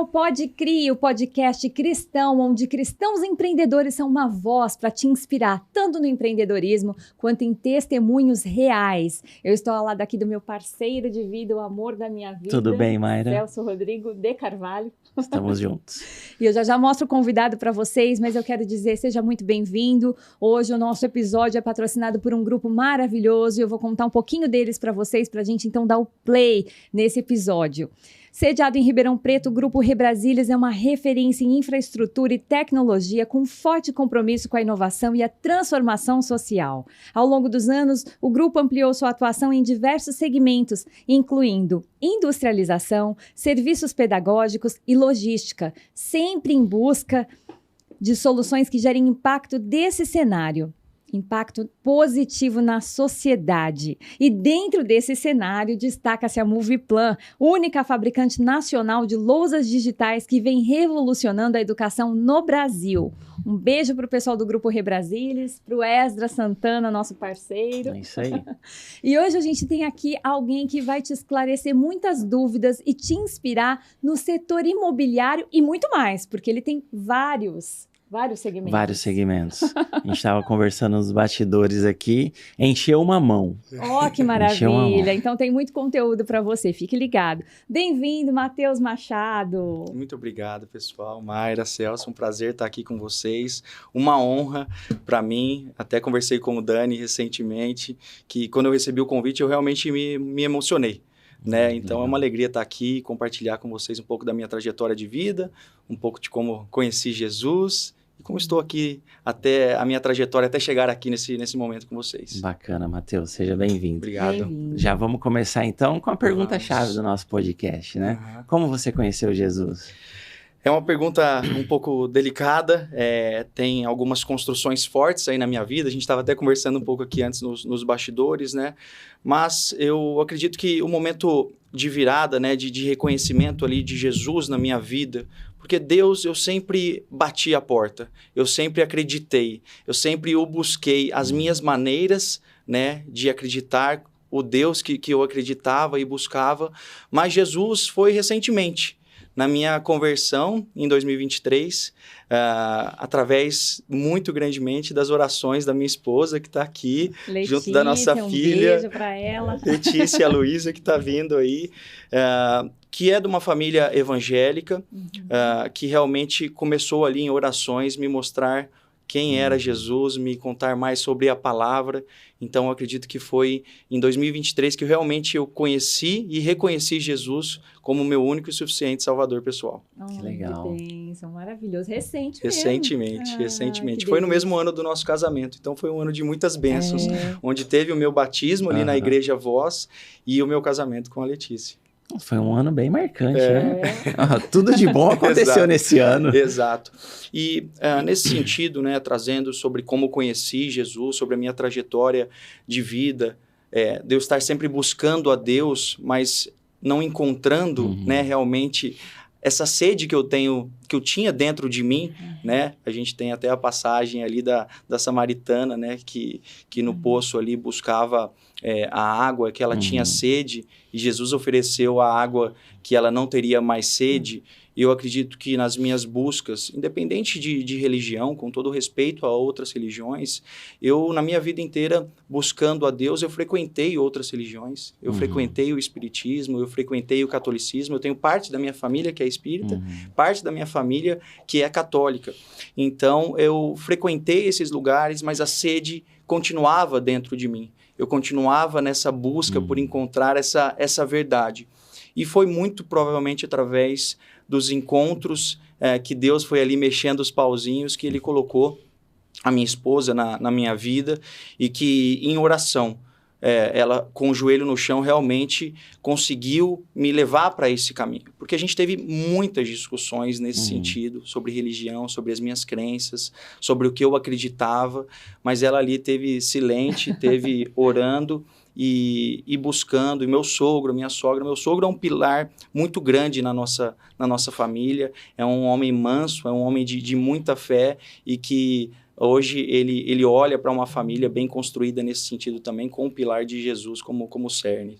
ao Pode Crie, o podcast cristão, onde cristãos empreendedores são uma voz para te inspirar, tanto no empreendedorismo quanto em testemunhos reais. Eu estou ao lado aqui do meu parceiro de vida, o amor da minha vida. Tudo bem, Mayra? Celso Rodrigo de Carvalho. Estamos juntos. E eu já mostro o convidado para vocês, mas eu quero dizer, seja muito bem-vindo. Hoje o nosso episódio é patrocinado por um grupo maravilhoso e eu vou contar um pouquinho deles para vocês, para a gente então dar o play nesse episódio. Sediado em Ribeirão Preto, o Grupo Rebrasílias é uma referência em infraestrutura e tecnologia com forte compromisso com a inovação e a transformação social. Ao longo dos anos, o grupo ampliou sua atuação em diversos segmentos, incluindo industrialização, serviços pedagógicos e logística, sempre em busca de soluções que gerem impacto desse cenário. Impacto positivo na sociedade. E dentro desse cenário, destaca-se a Moviplan, única fabricante nacional de lousas digitais que vem revolucionando a educação no Brasil. Um beijo para o pessoal do Grupo Rebrasílias, para o Esdras Santana, nosso parceiro. É isso aí. E hoje a gente tem aqui alguém que vai te esclarecer muitas dúvidas e te inspirar no setor imobiliário e muito mais, porque ele tem vários segmentos. Vários segmentos. A gente estava conversando nos bastidores aqui, encheu uma mão. Ó, que maravilha! Então tem muito conteúdo para você, fique ligado. Bem-vindo, Matheus Machado. Muito obrigado, pessoal. Mayra, Celso, um prazer estar aqui com vocês. Uma honra para mim. Até conversei com o Dani recentemente, que quando eu recebi o convite eu realmente me emocionei. Né? Então é uma alegria estar aqui e compartilhar com vocês um pouco da minha trajetória de vida, um pouco de como conheci Jesus e como estou aqui até a minha trajetória, até chegar aqui nesse momento com vocês. Bacana, Matheus, seja bem-vindo. Obrigado. Bem-vindo. Já vamos começar então com a pergunta-chave do nosso podcast, né? Uhum. Como você conheceu Jesus? É uma pergunta um pouco delicada, tem algumas construções fortes aí na minha vida, a gente estava até conversando um pouco aqui antes nos bastidores, né? Mas eu acredito que o momento de virada, né, de reconhecimento ali de Jesus na minha vida, porque Deus, eu sempre bati a porta, eu sempre acreditei, eu sempre o busquei, as minhas maneiras, né, de acreditar, o Deus que eu acreditava e buscava, mas Jesus foi recentemente. Na minha conversão, em 2023, através, muito grandemente, das orações da minha esposa, que está aqui, Letícia, junto da nossa filha. Beijo para ela. Letícia e a Luísa, que está vindo aí, que é de uma família evangélica, que realmente começou ali em orações, me mostrar quem era Jesus, me contar mais sobre a palavra. Então, eu acredito que foi em 2023 que realmente eu conheci e reconheci Jesus como meu único e suficiente Salvador pessoal. Que legal. Que bênção, maravilhoso. Recentemente. Foi no mesmo ano do nosso casamento. Então, foi um ano de muitas bênçãos, onde teve o meu batismo ali na Igreja Voz e o meu casamento com a Letícia. Foi um ano bem marcante, né? Tudo de bom aconteceu nesse ano. Exato. E nesse sentido, né, trazendo sobre como conheci Jesus, sobre a minha trajetória de vida, de eu estar sempre buscando a Deus, mas não encontrando, né, realmente essa sede que eu tinha dentro de mim, né? A gente tem até a passagem ali da samaritana, né? Que no poço ali buscava a água, que ela tinha sede, e Jesus ofereceu a água que ela não teria mais sede. E eu acredito que nas minhas buscas, independente de religião, com todo respeito a outras religiões, eu, na minha vida inteira, buscando a Deus, eu frequentei outras religiões, eu frequentei o espiritismo, eu frequentei o catolicismo, eu tenho parte da minha família que é espírita, parte da minha família que é católica. Então, eu frequentei esses lugares, mas a sede continuava dentro de mim. Eu continuava nessa busca por encontrar essa verdade. E foi muito provavelmente através dos encontros que Deus foi ali mexendo os pauzinhos, que Ele colocou a minha esposa na minha vida e que em oração, ela com o joelho no chão realmente conseguiu me levar para esse caminho. Porque a gente teve muitas discussões nesse sentido, sobre religião, sobre as minhas crenças, sobre o que eu acreditava, mas ela ali teve silente, teve orando e buscando, e meu sogro, minha sogra, meu sogro é um pilar muito grande na nossa família, é um homem manso, é um homem de muita fé e que hoje ele olha para uma família bem construída nesse sentido também, com o pilar de Jesus como cerne.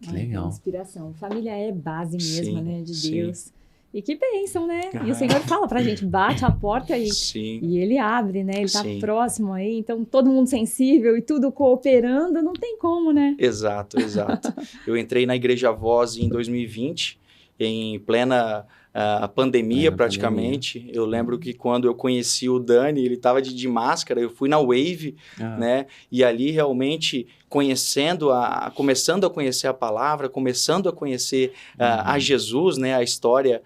Que legal. Inspiração. Família é base mesmo, Sim, né, de sim. Deus. E que bênção, né? E o Senhor fala pra gente, bate a porta e ele abre, né? Ele tá próximo aí, então todo mundo sensível e tudo cooperando, não tem como, né? Exato. Eu entrei na Igreja Voz em 2020, em plena pandemia praticamente. Eu lembro que quando eu conheci o Dani, ele estava de máscara, eu fui na Wave, né? E ali realmente começando a conhecer a palavra, começando a conhecer a Jesus, né? A história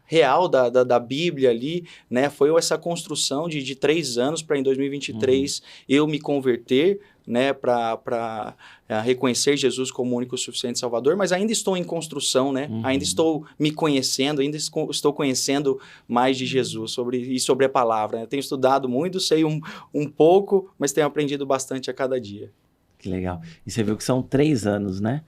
real da Bíblia ali, né? Foi essa construção de 3 anos para em 2023 eu me converter, né, para reconhecer Jesus como único e suficiente Salvador, mas ainda estou em construção, né? Ainda estou me conhecendo, ainda estou conhecendo mais de Jesus sobre a palavra. Né? Tenho estudado muito, sei um pouco, mas tenho aprendido bastante a cada dia. Que legal. E você viu que são 3 anos, né?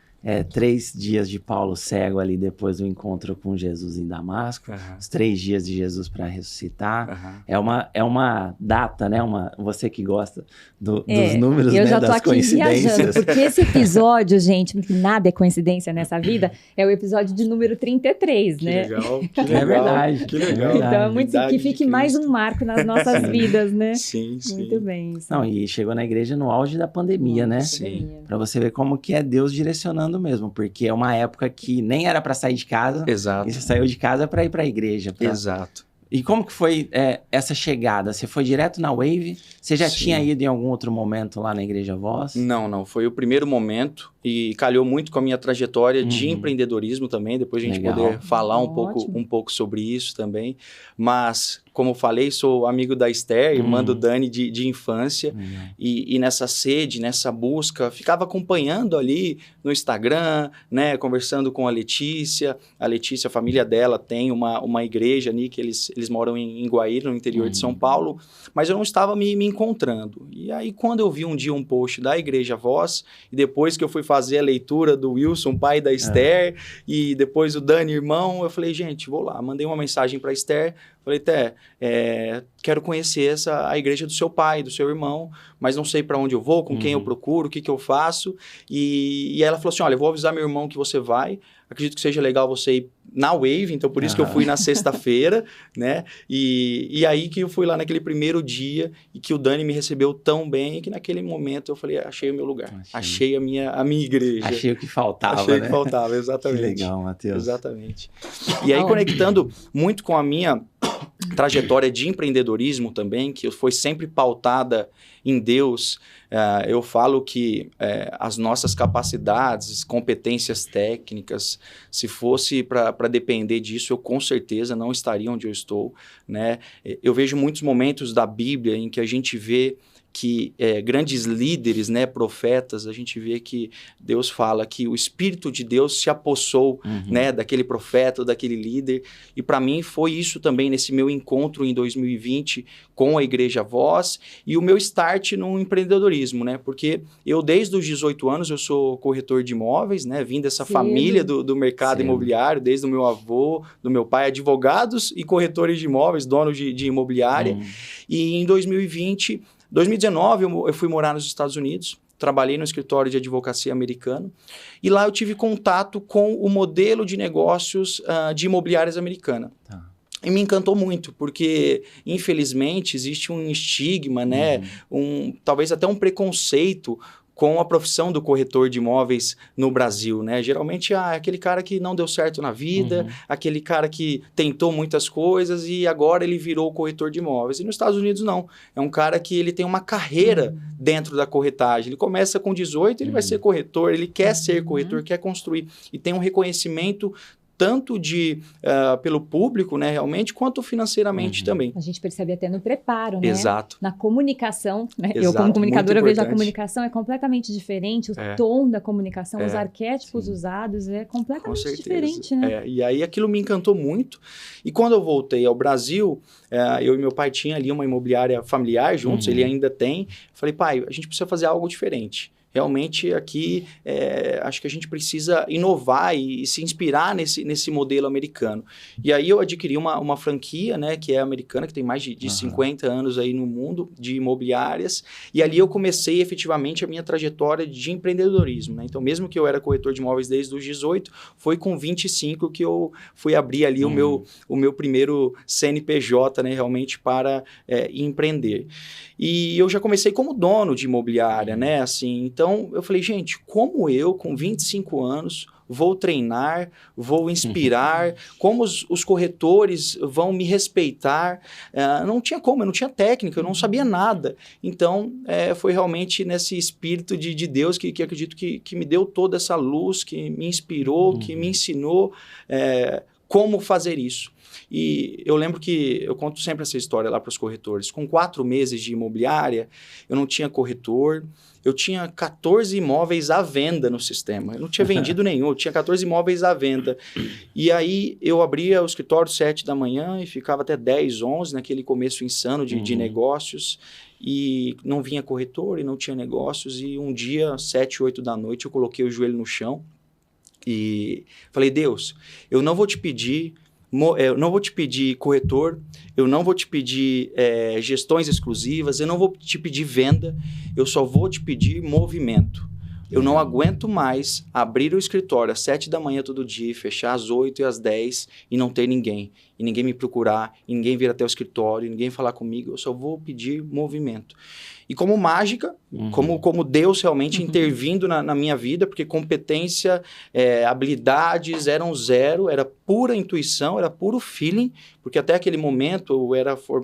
3 dias de Paulo cego ali depois do encontro com Jesus em Damasco, os 3 dias de Jesus para ressuscitar. É uma data, né? Você que gosta dos números, eu né? já tô das aqui coincidências. Viajando, porque esse episódio, gente, nada é coincidência nessa vida, é o episódio de número 33, né? Legal. É verdade. Que legal. Então é muito que fique mais um marco nas nossas vidas, né? Sim. Muito bem. Sim. Não, e chegou na igreja no auge da pandemia, né? Sim. Para você ver como que é Deus direcionando mesmo, porque é uma época que nem era para sair de casa. Exato. E você saiu de casa para ir para a igreja. Exato. E como que foi essa chegada? Você foi direto na Wave? Você já tinha ido em algum outro momento lá na Igreja Voz? Não. Foi o primeiro momento e calhou muito com a minha trajetória de empreendedorismo também. Depois a gente poder falar um pouco sobre isso também. Mas, como eu falei, sou amigo da Esther, irmã do Dani de infância. E nessa sede, nessa busca, ficava acompanhando ali no Instagram, né? Conversando com a Letícia. A Letícia, a família dela, tem uma igreja ali que eles moram em Guaíra, no interior de São Paulo. Mas eu não estava me encontrando. E aí, quando eu vi um dia um post da Igreja Voz, e depois que eu fui fazer a leitura do Wilson, pai da Esther, e depois o Dani, irmão, eu falei, gente, vou lá. Mandei uma mensagem para a Esther, falei, Té, quero conhecer a igreja do seu pai, do seu irmão, mas não sei para onde eu vou, com quem eu procuro, o que eu faço. E aí ela falou assim, olha, eu vou avisar meu irmão que você vai, acredito que seja legal você ir na Wave, então por isso que eu fui na sexta-feira, né? E aí que eu fui lá naquele primeiro dia e que o Dani me recebeu tão bem que naquele momento eu falei, achei o meu lugar, achei a minha igreja. Achei o que faltava, Achei né? o que faltava, exatamente. Que legal, Matheus. Exatamente. E aí, conectando muito com a minha trajetória de empreendedorismo também, que foi sempre pautada em Deus, eu falo que as nossas capacidades, competências técnicas, se fosse para depender disso, eu com certeza não estaria onde eu estou, né? Eu vejo muitos momentos da Bíblia em que a gente vê que grandes líderes, né, profetas, a gente vê que Deus fala que o Espírito de Deus se apossou, né, daquele profeta, daquele líder, e para mim foi isso também nesse meu encontro em 2020 com a Igreja Voz e o meu start no empreendedorismo, né, porque eu desde os 18 anos eu sou corretor de imóveis, né, vim dessa família do mercado imobiliário, desde o meu avô, do meu pai, advogados e corretores de imóveis, donos de imobiliária, e em 2019, eu fui morar nos Estados Unidos, trabalhei no escritório de advocacia americano, e lá eu tive contato com o modelo de negócios de imobiliárias americana. E me encantou muito, porque, infelizmente, existe um estigma, né? Talvez até um preconceito com a profissão do corretor de imóveis no Brasil, né? Geralmente, aquele cara que não deu certo na vida, aquele cara que tentou muitas coisas e agora ele virou corretor de imóveis. E nos Estados Unidos, não. É um cara que ele tem uma carreira dentro da corretagem. Ele começa com 18, ele vai ser corretor, ele quer ser corretor, quer construir. E tem um reconhecimento tanto pelo público, né, realmente, quanto financeiramente também. A gente percebe até no preparo, né? Exato. Na comunicação, né? Exato, eu como comunicadora muito vejo a importante. comunicação é completamente diferente, o tom da comunicação, os arquétipos usados é completamente diferente, né? E aí aquilo me encantou muito. E quando eu voltei ao Brasil, eu e meu pai tinha ali uma imobiliária familiar juntos, ele ainda tem. Eu falei, pai, a gente precisa fazer algo diferente. realmente aqui acho que a gente precisa inovar e se inspirar nesse modelo americano. E aí eu adquiri uma franquia, né, que é americana, que tem mais de 50 anos aí no mundo de imobiliárias, e ali eu comecei efetivamente a minha trajetória de empreendedorismo, né? Então, mesmo que eu era corretor de imóveis desde os 18, foi com 25 que eu fui abrir ali o meu primeiro CNPJ, né, realmente para empreender. E eu já comecei como dono de imobiliária, né, assim, então eu falei, gente, como eu, com 25 anos, vou treinar, vou inspirar, como os corretores vão me respeitar. Não tinha como, eu não tinha técnica, eu não sabia nada. Então, foi realmente nesse espírito de Deus que acredito que me deu toda essa luz, que me inspirou, que me ensinou como fazer isso. E eu lembro que eu conto sempre essa história lá para os corretores. Com 4 meses de imobiliária, eu não tinha corretor, eu tinha 14 imóveis à venda no sistema. Eu não tinha vendido nenhum, eu tinha 14 imóveis à venda. E aí eu abria o escritório 7 da manhã e ficava até 10, 11, naquele começo insano de negócios. E não vinha corretor e não tinha negócios. E um dia, 7, 8 da noite, eu coloquei o joelho no chão e falei, Deus, eu não vou te pedir corretor, eu não vou te pedir gestões exclusivas, eu não vou te pedir venda, eu só vou te pedir movimento. Eu não aguento mais abrir o escritório às 7 da manhã todo dia, fechar às 8 e às 10 e não ter ninguém. E ninguém me procurar, e ninguém vir até o escritório, e ninguém falar comigo, eu só vou pedir movimento. E como mágica, como Deus realmente intervindo na minha vida, porque competência, habilidades eram zero, era pura intuição, era puro feeling, porque até aquele momento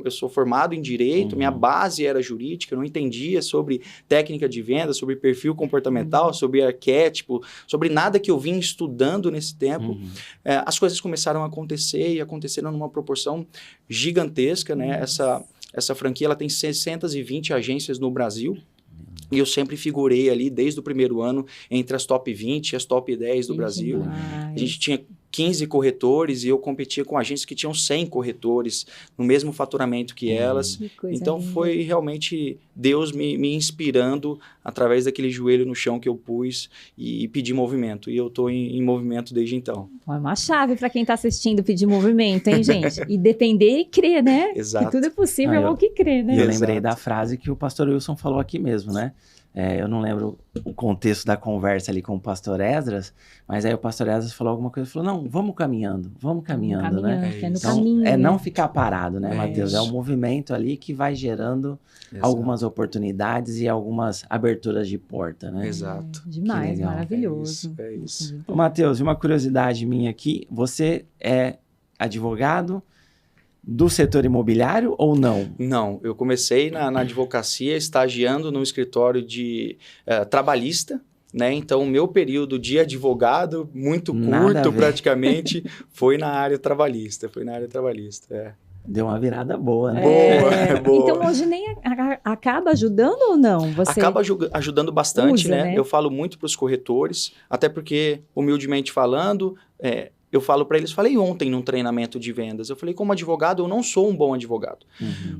eu sou formado em direito, minha base era jurídica, eu não entendia sobre técnica de venda, sobre perfil comportamental, sobre arquétipo, sobre nada que eu vim estudando nesse tempo. As coisas começaram a acontecer e aconteceram numa proporção gigantesca, né? Essa franquia ela tem 620 agências no Brasil. E eu sempre figurei ali, desde o primeiro ano, entre as top 20 e as top 10 do Brasil. A gente tinha 15 corretores e eu competia com agências que tinham 100 corretores no mesmo faturamento que elas. Então, linda. Foi realmente Deus me inspirando através daquele joelho no chão que eu pus e pedi movimento. E eu estou em movimento desde então. É uma chave para quem está assistindo pedir movimento, hein, gente? E depender e crer, né? Exato. Que tudo é possível ao que crer, né? Eu lembrei da frase que o pastor Wilson falou aqui mesmo, né? Eu não lembro o contexto da conversa ali com o pastor Esdras, mas aí o pastor Esdras falou alguma coisa, falou, não, vamos caminhando, né? É no caminho, né? Não ficar parado, né, Mateus? É um movimento ali que vai gerando algumas oportunidades e algumas aberturas de porta, né? Exato. Demais, maravilhoso. É isso. Mateus, uma curiosidade minha aqui, você é advogado do setor imobiliário ou não? Não, eu comecei na advocacia estagiando num escritório de trabalhista, né? Então, o meu período de advogado, muito curto praticamente, foi na área trabalhista. Deu uma virada boa, né? Boa. Então, hoje nem acaba ajudando ou não? Você acaba ajudando bastante, usa, né? Eu falo muito para os corretores, até porque, humildemente falando, eu falo para eles, falei ontem num treinamento de vendas, eu falei, como advogado, eu não sou um bom advogado.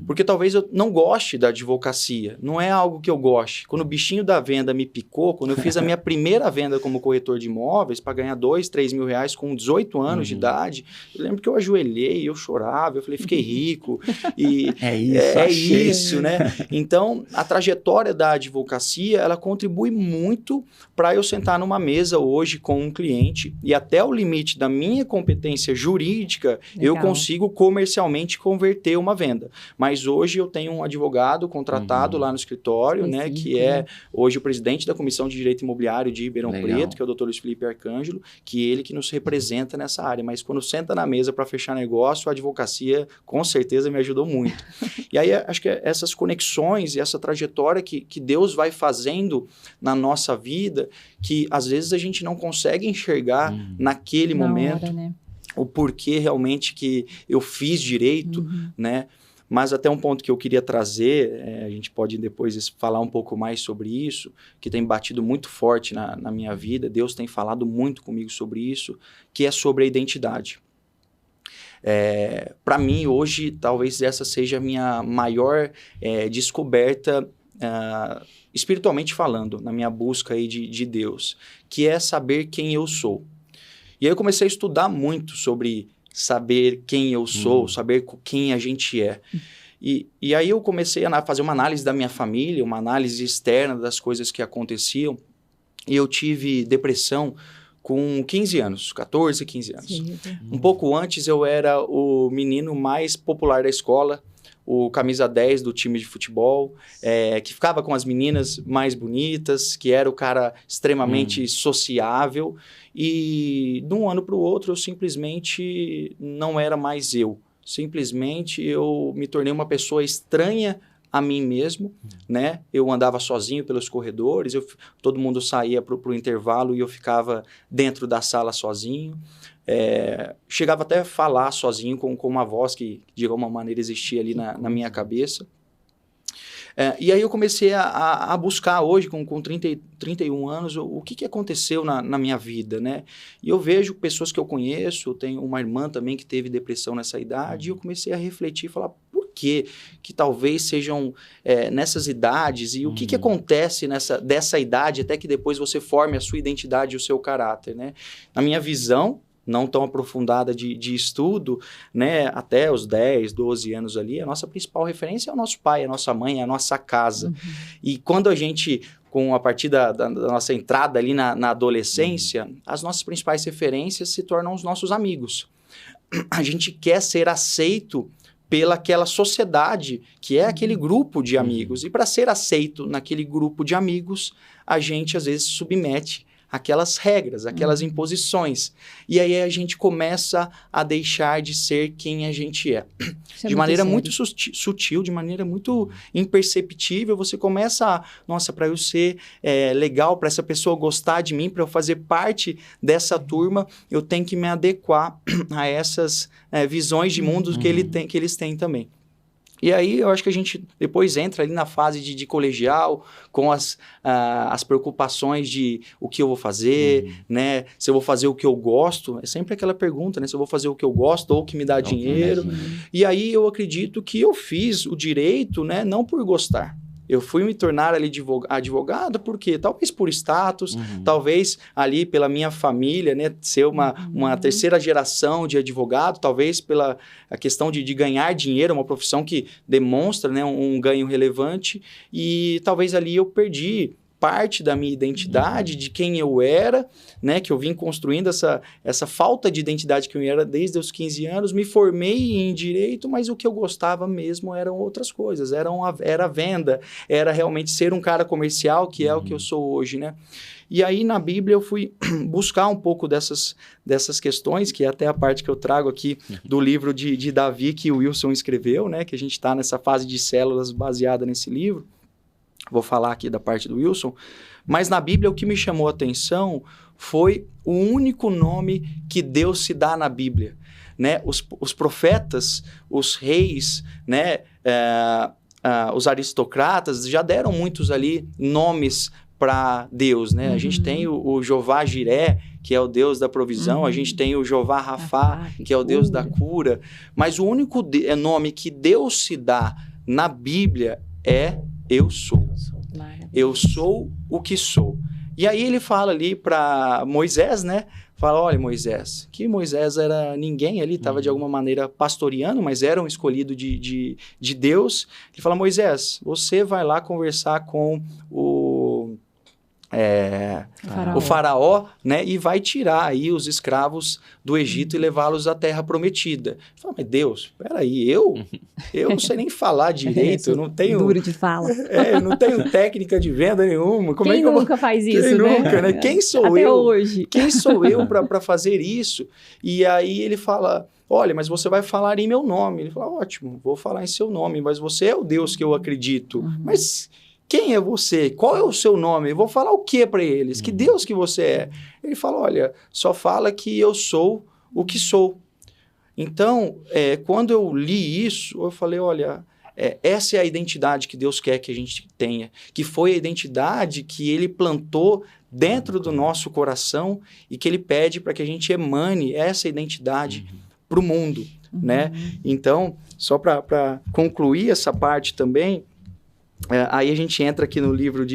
Porque talvez eu não goste da advocacia, não é algo que eu goste. Quando o bichinho da venda me picou, quando eu fiz a minha primeira venda como corretor de imóveis, para ganhar 2, 3 mil reais com 18 anos de idade, eu lembro que eu ajoelhei, eu chorava, eu falei, fiquei rico. E isso, né? Então, a trajetória da advocacia, ela contribui muito para eu sentar numa mesa hoje com um cliente e até o limite da minha competência jurídica, eu consigo comercialmente converter uma venda. Mas hoje eu tenho um advogado contratado lá no escritório, né, que é hoje o presidente da Comissão de Direito Imobiliário de Ribeirão Preto, que é o Dr. Luiz Felipe Arcângelo, que ele que nos representa nessa área. Mas quando senta na mesa para fechar negócio, a advocacia com certeza me ajudou muito. E aí acho que essas conexões e essa trajetória que Deus vai fazendo na nossa vida, que às vezes a gente não consegue enxergar naquele momento, né? O porquê realmente que eu fiz direito, né? Mas até um ponto que eu queria trazer, a gente pode depois falar um pouco mais sobre isso, que tem batido muito forte na minha vida, Deus tem falado muito comigo sobre isso, que é sobre a identidade. Para mim, hoje, talvez essa seja a minha maior descoberta espiritualmente falando, na minha busca aí de Deus, que é saber quem eu sou. E aí eu comecei a estudar muito sobre saber quem eu sou, saber quem a gente é. E aí eu comecei a fazer uma análise da minha família, uma análise externa das coisas que aconteciam, e eu tive depressão com 15 anos, 14, 15 anos. Sim. Um pouco antes eu era o menino mais popular da escola, o camisa 10 do time de futebol, que ficava com as meninas mais bonitas, que era o cara extremamente sociável, e de um ano para o outro eu simplesmente não era mais eu. Simplesmente eu me tornei uma pessoa estranha a mim mesmo, né? Eu andava sozinho pelos corredores, todo mundo saía para o intervalo e eu ficava dentro da sala sozinho. Chegava até a falar sozinho com uma voz que de alguma maneira existia ali na minha cabeça. E aí eu comecei a buscar hoje, com 31 anos, o que aconteceu na minha vida, né? E eu vejo pessoas que eu conheço, eu tenho uma irmã também que teve depressão nessa idade, e eu comecei a refletir e falar, por que talvez sejam nessas idades, e o que acontece dessa idade até que depois você forme a sua identidade e o seu caráter, né? Na minha visão, não tão aprofundada de estudo, né, até os 10, 12 anos ali, a nossa principal referência é o nosso pai, a nossa mãe, a nossa casa. E quando a gente, a partir da nossa entrada ali na adolescência, as nossas principais referências se tornam os nossos amigos. A gente quer ser aceito pelaquela sociedade, que é aquele grupo de amigos. E para ser aceito naquele grupo de amigos, a gente às vezes submete aquelas regras, aquelas imposições. E aí a gente começa a deixar de ser quem a gente é. De maneira muito sutil, de maneira muito imperceptível, você começa nossa, para eu ser legal, para essa pessoa gostar de mim, para eu fazer parte dessa turma, eu tenho que me adequar a essas visões de mundo que eles têm também. E aí eu acho que a gente depois entra ali na fase de colegial, com as preocupações de o que eu vou fazer, né? Se eu vou fazer o que eu gosto, é sempre aquela pergunta, né? Se eu vou fazer o que eu gosto ou o que me dá dinheiro. E aí eu acredito que eu fiz o direito, né? Não por gostar. Eu fui me tornar ali advogado, por quê? Talvez por status, talvez ali pela minha família, né? Ser uma terceira geração de advogado, talvez pela a questão de ganhar dinheiro, uma profissão que demonstra, né, um ganho relevante, e talvez ali eu perdi parte da minha identidade, de quem eu era, né, que eu vim construindo essa falta de identidade que eu era desde os 15 anos, me formei em direito, mas o que eu gostava mesmo eram outras coisas, era a venda, era realmente ser um cara comercial, que é o que eu sou hoje, né? E aí na Bíblia eu fui buscar um pouco dessas questões, que é até a parte que eu trago aqui do livro de Davi, que o Wilson escreveu, né, que a gente está nessa fase de células baseada nesse livro. Vou falar aqui da parte do Wilson, mas na Bíblia o que me chamou a atenção foi o único nome que Deus se dá na Bíblia, né? Os profetas, os reis, né? Os aristocratas já deram muitos ali nomes para Deus, né? A gente tem o Jeová Jiré, que é o Deus da provisão, a gente tem o Jeová Rafá, que é o Deus da cura, mas o único nome que Deus se dá na Bíblia é eu sou. Eu sou o que sou. E aí ele fala ali para Moisés, né? Fala, olha, Moisés, que Moisés era ninguém ali, estava de alguma maneira pastoreando, mas era um escolhido de Deus. Ele fala, Moisés, você vai lá conversar com o faraó, né, e vai tirar aí os escravos do Egito e levá-los à terra prometida. Fala, mas Deus, peraí, eu não sei nem falar direito, eu não tenho... Duro de fala. Eu não tenho técnica de venda nenhuma. Quem nunca faz isso, Quem né? Nunca, né? Quem sou Até eu? hoje. Quem sou eu para fazer isso? E aí ele fala... Olha, mas você vai falar em meu nome. Ele fala, ótimo, vou falar em seu nome, mas você é o Deus que eu acredito. Mas... quem é você? Qual é o seu nome? Eu vou falar o que para eles? Que Deus que você é? Ele fala, olha, só fala que eu sou o que sou. Então, quando eu li isso, eu falei, olha, essa é a identidade que Deus quer que a gente tenha, que foi a identidade que Ele plantou dentro do nosso coração e que Ele pede para que a gente emane essa identidade para o mundo, né? Então, só para concluir essa parte também, Aí a gente entra aqui no livro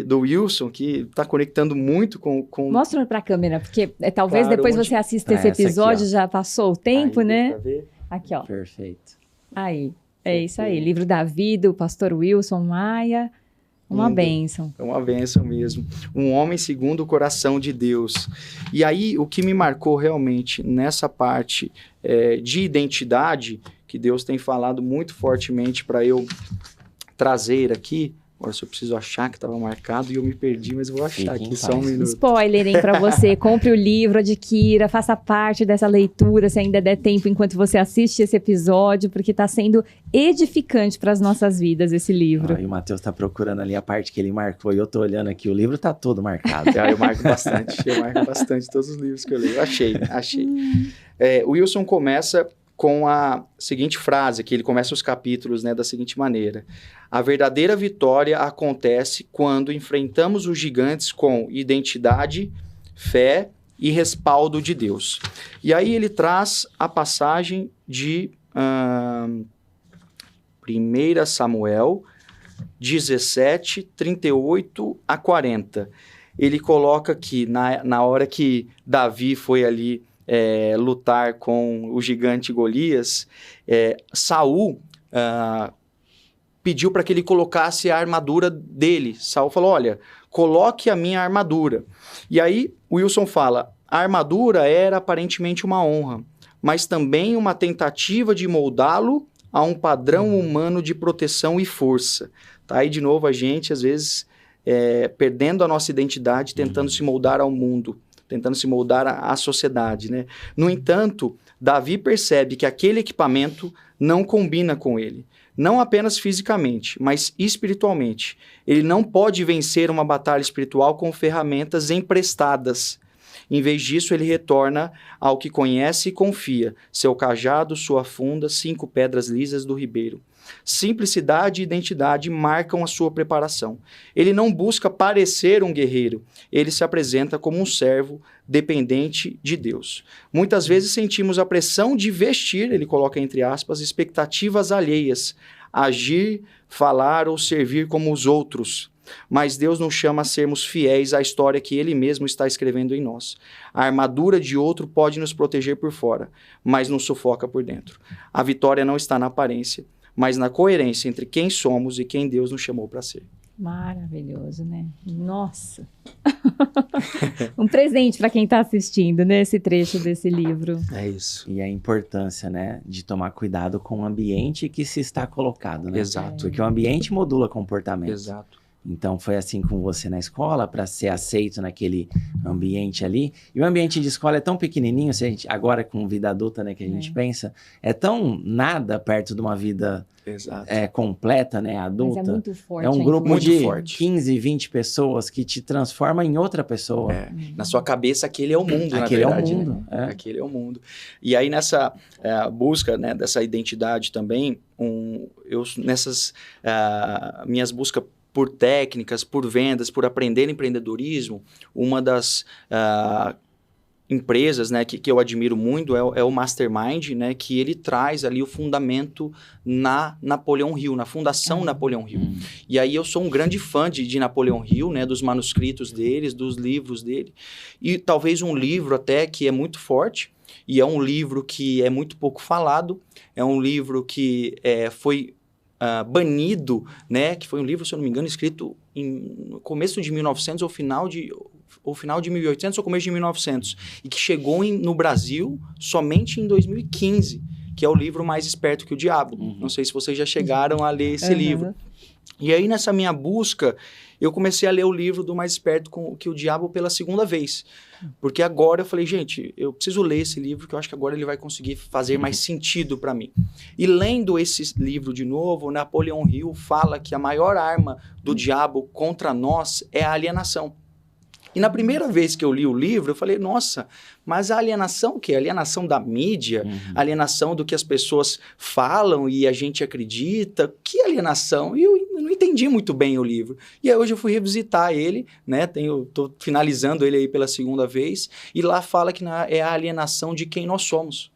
do Wilson, que está conectando muito com... Mostra para a câmera, porque talvez Claro, depois você assista esse episódio, aqui, já passou o tempo, aí, né? Aqui, ó. Perfeito. Aí, é isso aí. Livro da vida, o pastor Wilson Maia. Uma bênção. É uma bênção mesmo. Um homem segundo o coração de Deus. E aí, o que me marcou realmente nessa parte de identidade, que Deus tem falado muito fortemente para eu trazer aqui. Agora, se eu preciso achar que estava marcado e eu me perdi, mas eu vou achar aqui só um minuto. Spoiler, hein, para você. Compre o livro, adquira, faça parte dessa leitura, se ainda der tempo, enquanto você assiste esse episódio, porque está sendo edificante para as nossas vidas esse livro. E o Matheus está procurando ali a parte que ele marcou, e eu tô olhando aqui, o livro tá todo marcado. Eu marco bastante todos os livros que eu leio. Achei. O Wilson começa com a seguinte frase, que ele começa os capítulos, né, da seguinte maneira: a verdadeira vitória acontece quando enfrentamos os gigantes com identidade, fé e respaldo de Deus. E aí ele traz a passagem de 1 Samuel 17, 38 a 40. Ele coloca que na hora que Davi foi ali lutar com o gigante Golias, Saul pediu para que ele colocasse a armadura dele. Saul falou, olha, coloque a minha armadura. E aí Wilson fala, a armadura era aparentemente uma honra, mas também uma tentativa de moldá-lo a um padrão humano de proteção e força. Tá? Aí de novo a gente, às vezes, perdendo a nossa identidade, tentando se moldar ao mundo, tentando se moldar à sociedade, né? No entanto, Davi percebe que aquele equipamento não combina com ele. Não apenas fisicamente, mas espiritualmente. Ele não pode vencer uma batalha espiritual com ferramentas emprestadas. Em vez disso, ele retorna ao que conhece e confia, seu cajado, sua funda, 5 pedras lisas do ribeiro. Simplicidade e identidade marcam a sua preparação. Ele não busca parecer um guerreiro, ele se apresenta como um servo dependente de Deus. Muitas vezes sentimos a pressão de vestir, ele coloca entre aspas, expectativas alheias, agir, falar ou servir como os outros. Mas Deus nos chama a sermos fiéis à história que Ele mesmo está escrevendo em nós. A armadura de outro pode nos proteger por fora, mas nos sufoca por dentro. A vitória não está na aparência, mas na coerência entre quem somos e quem Deus nos chamou para ser. Maravilhoso, né? Nossa! Um presente para quem está assistindo, né? Esse trecho desse livro. É isso. E a importância, né? De tomar cuidado com o ambiente que se está colocado, né? Exato. Porque o ambiente modula comportamento. Exato. Então, foi assim com você na escola, para ser aceito naquele ambiente ali. E o ambiente de escola é tão pequenininho, se a gente, agora com vida adulta, né, que a gente pensa, é tão nada perto de uma vida completa, né, adulta. Mas é muito forte. É um grupo muito de forte. 15, 20 pessoas que te transforma em outra pessoa. Na sua cabeça, aquele é o mundo, aquele na verdade. É o mundo. Né? Aquele é o mundo. E aí, nessa busca, né, dessa identidade também, nessas minhas buscas por técnicas, por vendas, por aprender empreendedorismo, uma das empresas, né, que eu admiro muito é o Mastermind, né, que ele traz ali o fundamento na Napoleon Hill, na Fundação Napoleon Hill. E aí eu sou um grande fã de Napoleon Hill, né, dos manuscritos deles, dos livros dele, e talvez um livro até que é muito forte, e é um livro que é muito pouco falado, é um livro que foi banido, né, que foi um livro, se eu não me engano, escrito no começo de 1900 ou final de 1800 ou começo de 1900, e que chegou no Brasil somente em 2015, que é o livro Mais Esperto que o Diabo. Não sei se vocês já chegaram a ler esse livro. E aí, nessa minha busca, eu comecei a ler o livro do Mais Esperto que o Diabo pela segunda vez. Porque agora eu falei, gente, eu preciso ler esse livro, que eu acho que agora ele vai conseguir fazer mais sentido para mim. E lendo esse livro de novo, Napoleon Hill fala que a maior arma do diabo contra nós é a alienação. E na primeira vez que eu li o livro, eu falei, nossa, mas a alienação o quê? A alienação da mídia, a alienação do que as pessoas falam e a gente acredita. Que alienação? E eu não entendi muito bem o livro. E aí hoje eu fui revisitar ele, né? Tô finalizando ele aí pela segunda vez, e lá fala que é a alienação de quem nós somos.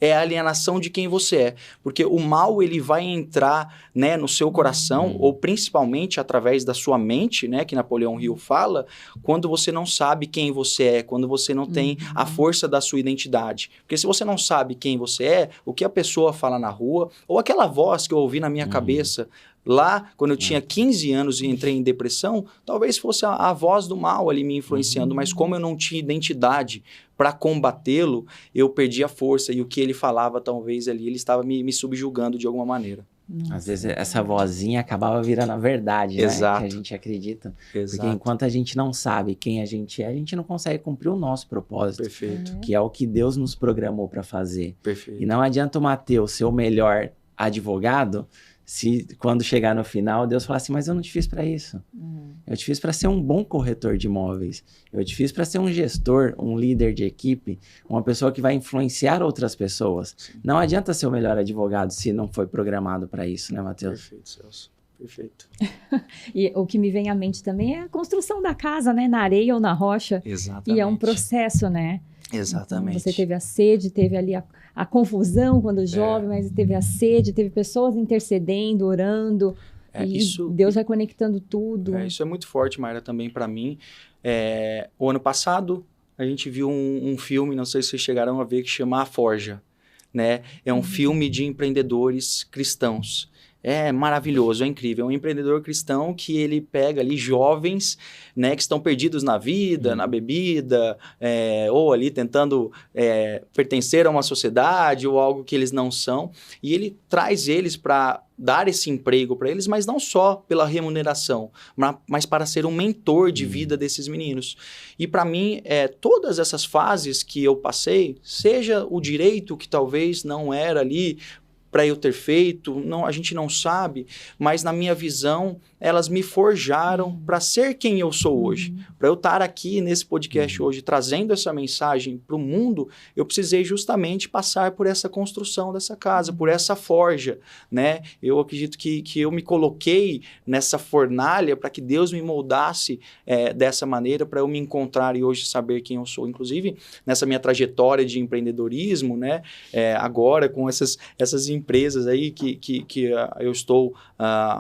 é a alienação de quem você é. Porque o mal, ele vai entrar, né, no seu coração, ou principalmente através da sua mente, né, que Napoleão Hill fala, quando você não sabe quem você é, quando você não tem a força da sua identidade. Porque se você não sabe quem você é, o que a pessoa fala na rua, ou aquela voz que eu ouvi na minha cabeça, lá, quando eu tinha 15 anos e entrei em depressão, talvez fosse a voz do mal ali me influenciando, mas como eu não tinha identidade para combatê-lo, eu perdi a força, e o que ele falava, talvez ali, ele estava me subjugando de alguma maneira. Às vezes essa vozinha acabava virando a verdade, né? Exato. Que a gente acredita. Exato. Porque enquanto a gente não sabe quem a gente não consegue cumprir o nosso propósito. Perfeito. Que é o que Deus nos programou para fazer. Perfeito. E não adianta o Mateus ser o melhor advogado se quando chegar no final, Deus falar assim, mas eu não te fiz para isso. Eu te fiz para ser um bom corretor de imóveis. Eu te fiz para ser um gestor, um líder de equipe, uma pessoa que vai influenciar outras pessoas. Sim. Não adianta ser o melhor advogado se não foi programado para isso, né, Mateus? Perfeito, Celso. Perfeito. E o que me vem à mente também é a construção da casa, né? Na areia ou na rocha. Exatamente. E é um processo, né? Exatamente. Então, você teve a sede, teve ali a confusão quando jovem, mas teve a sede, teve pessoas intercedendo, orando, e Deus vai conectando tudo. Isso é muito forte, Mayra, também para mim. O ano passado, a gente viu um filme, não sei se vocês chegaram a ver, que chama A Forja, né? É um filme de empreendedores cristãos. É maravilhoso, é incrível. É um empreendedor cristão que ele pega ali jovens, né, que estão perdidos na vida, na bebida, ou ali tentando pertencer a uma sociedade ou algo que eles não são. E ele traz eles para dar esse emprego para eles, mas não só pela remuneração, mas para ser um mentor de vida desses meninos. E para mim, todas essas fases que eu passei, seja o direito que talvez não era ali para eu ter feito, a gente não sabe, mas na minha visão, elas me forjaram para ser quem eu sou hoje. Para eu estar aqui nesse podcast hoje, trazendo essa mensagem para o mundo, eu precisei justamente passar por essa construção dessa casa, por essa forja, né? Eu acredito que eu me coloquei nessa fornalha para que Deus me moldasse dessa maneira, para eu me encontrar e hoje saber quem eu sou. Inclusive, nessa minha trajetória de empreendedorismo, né? Agora, com essas empresas aí que eu estou,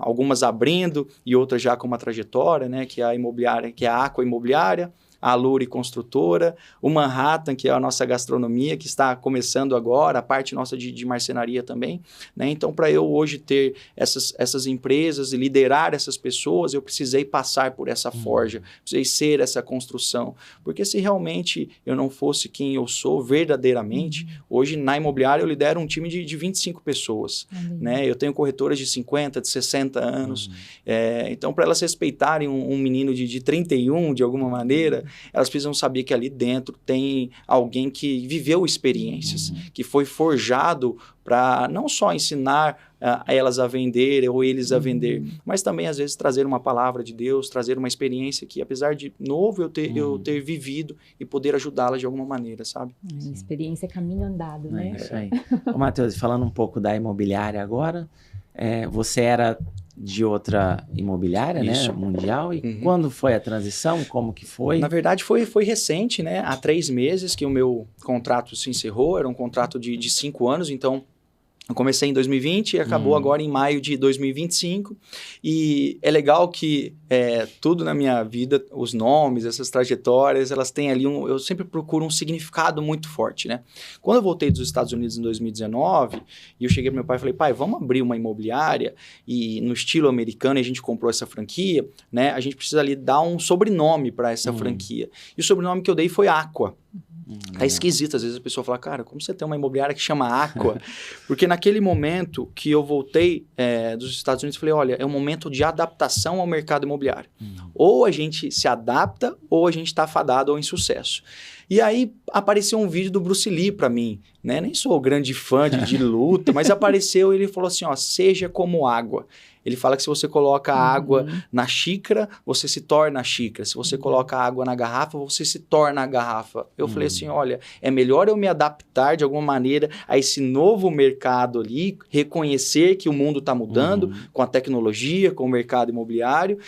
algumas abrindo e outras já com uma trajetória, né, que é a imobiliária, que é a Aqua Imobiliária, a Luri Construtora, o Manhattan, que é a nossa gastronomia, que está começando agora, a parte nossa de marcenaria também, né? Então, para eu hoje ter essas empresas e liderar essas pessoas, eu precisei passar por essa forja, precisei ser essa construção, porque se realmente eu não fosse quem eu sou verdadeiramente, hoje na imobiliária eu lidero um time de 25 pessoas, né? Eu tenho corretoras de 50, de 60 anos, então para elas respeitarem um menino de 31, de alguma maneira, elas precisam saber que ali dentro tem alguém que viveu experiências, que foi forjado para não só ensinar elas a vender ou eles a vender, mas também às vezes trazer uma palavra de Deus, trazer uma experiência que apesar de novo eu ter vivido e poder ajudá-las de alguma maneira, sabe? Experiência é caminho andado, né? É isso aí. Ô, Mateus, falando um pouco da imobiliária agora, você era de outra imobiliária, né, mundial, e quando foi a transição, como que foi? Na verdade foi recente, né, há 3 meses que o meu contrato se encerrou, era um contrato de 5 anos, então eu comecei em 2020 e acabou agora em maio de 2025, e é legal que tudo na minha vida, os nomes, essas trajetórias, elas têm ali eu sempre procuro um significado muito forte, né? Quando eu voltei dos Estados Unidos em 2019, e eu cheguei pro meu pai e falei, pai, vamos abrir uma imobiliária, e no estilo americano, a gente comprou essa franquia, né? A gente precisa ali dar um sobrenome para essa franquia. E o sobrenome que eu dei foi Aqua. É esquisito, às vezes a pessoa fala, cara, como você tem uma imobiliária que chama Aqua? Porque naquele momento que eu voltei dos Estados Unidos, eu falei, olha, é um momento de adaptação ao mercado imobiliário. Ou a gente se adapta, ou a gente está fadado ao insucesso. E aí apareceu um vídeo do Bruce Lee para mim, né? Nem sou grande fã de luta, mas apareceu e ele falou assim, ó, seja como água. Ele fala que se você coloca água na xícara, você se torna a xícara. Se você coloca água na garrafa, você se torna a garrafa. Eu falei assim, olha, é melhor eu me adaptar de alguma maneira a esse novo mercado ali, reconhecer que o mundo está mudando com a tecnologia, com o mercado imobiliário.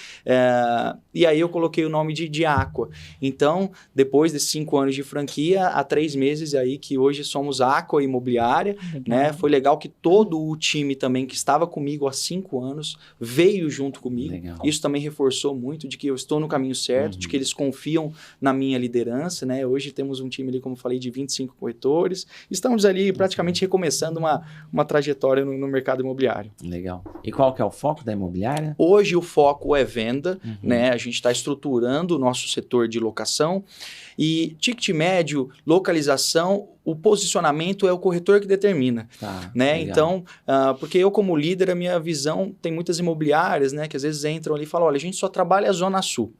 E aí eu coloquei o nome de Aqua. Então, depois desses 5 anos de franquia há 3 meses aí, que hoje somos a Aqua Imobiliária, né? Foi legal que todo o time também que estava comigo há 5 anos veio junto comigo. Legal. Isso também reforçou muito de que eu estou no caminho certo, de que eles confiam na minha liderança, né? Hoje temos um time ali, como eu falei, de 25 corretores. Estamos ali praticamente recomeçando uma trajetória no mercado imobiliário. Legal. E qual que é o foco da imobiliária? Hoje o foco é venda, né? A gente está estruturando o nosso setor de locação e ticket médio, localização, o posicionamento é o corretor que determina, né? Legal. Então, porque eu como líder, a minha visão, tem muitas imobiliárias, né, que às vezes entram ali e falam, olha, a gente só trabalha a Zona Sul.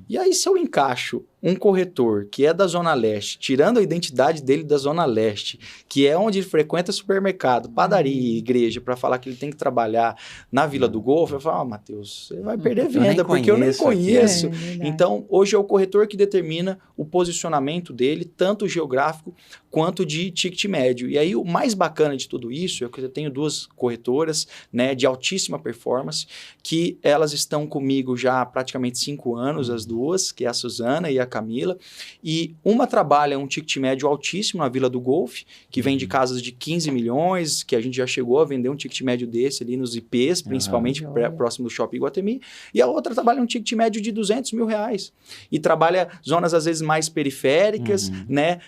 E aí, se eu encaixo um corretor que é da Zona Leste, tirando a identidade dele da Zona Leste, que é onde ele frequenta supermercado, padaria, igreja, para falar que ele tem que trabalhar na Vila do Golfo, eu falo, Matheus, você vai perder venda, porque eu nem conheço. Então, hoje é o corretor que determina o posicionamento dele, tanto geográfico quanto de ticket médio. E aí, o mais bacana de tudo isso é que eu tenho 2 corretoras, né, de altíssima performance, que elas estão comigo já há praticamente 5 anos, as duas, que é a Suzana e a Camila, e uma trabalha um ticket médio altíssimo na Vila do Golfe, que vem de casas de 15 milhões, que a gente já chegou a vender um ticket médio desse ali nos IPs, principalmente próximo do Shopping Iguatemi, e a outra trabalha um ticket médio de 200 mil reais, e trabalha zonas às vezes mais periféricas, né,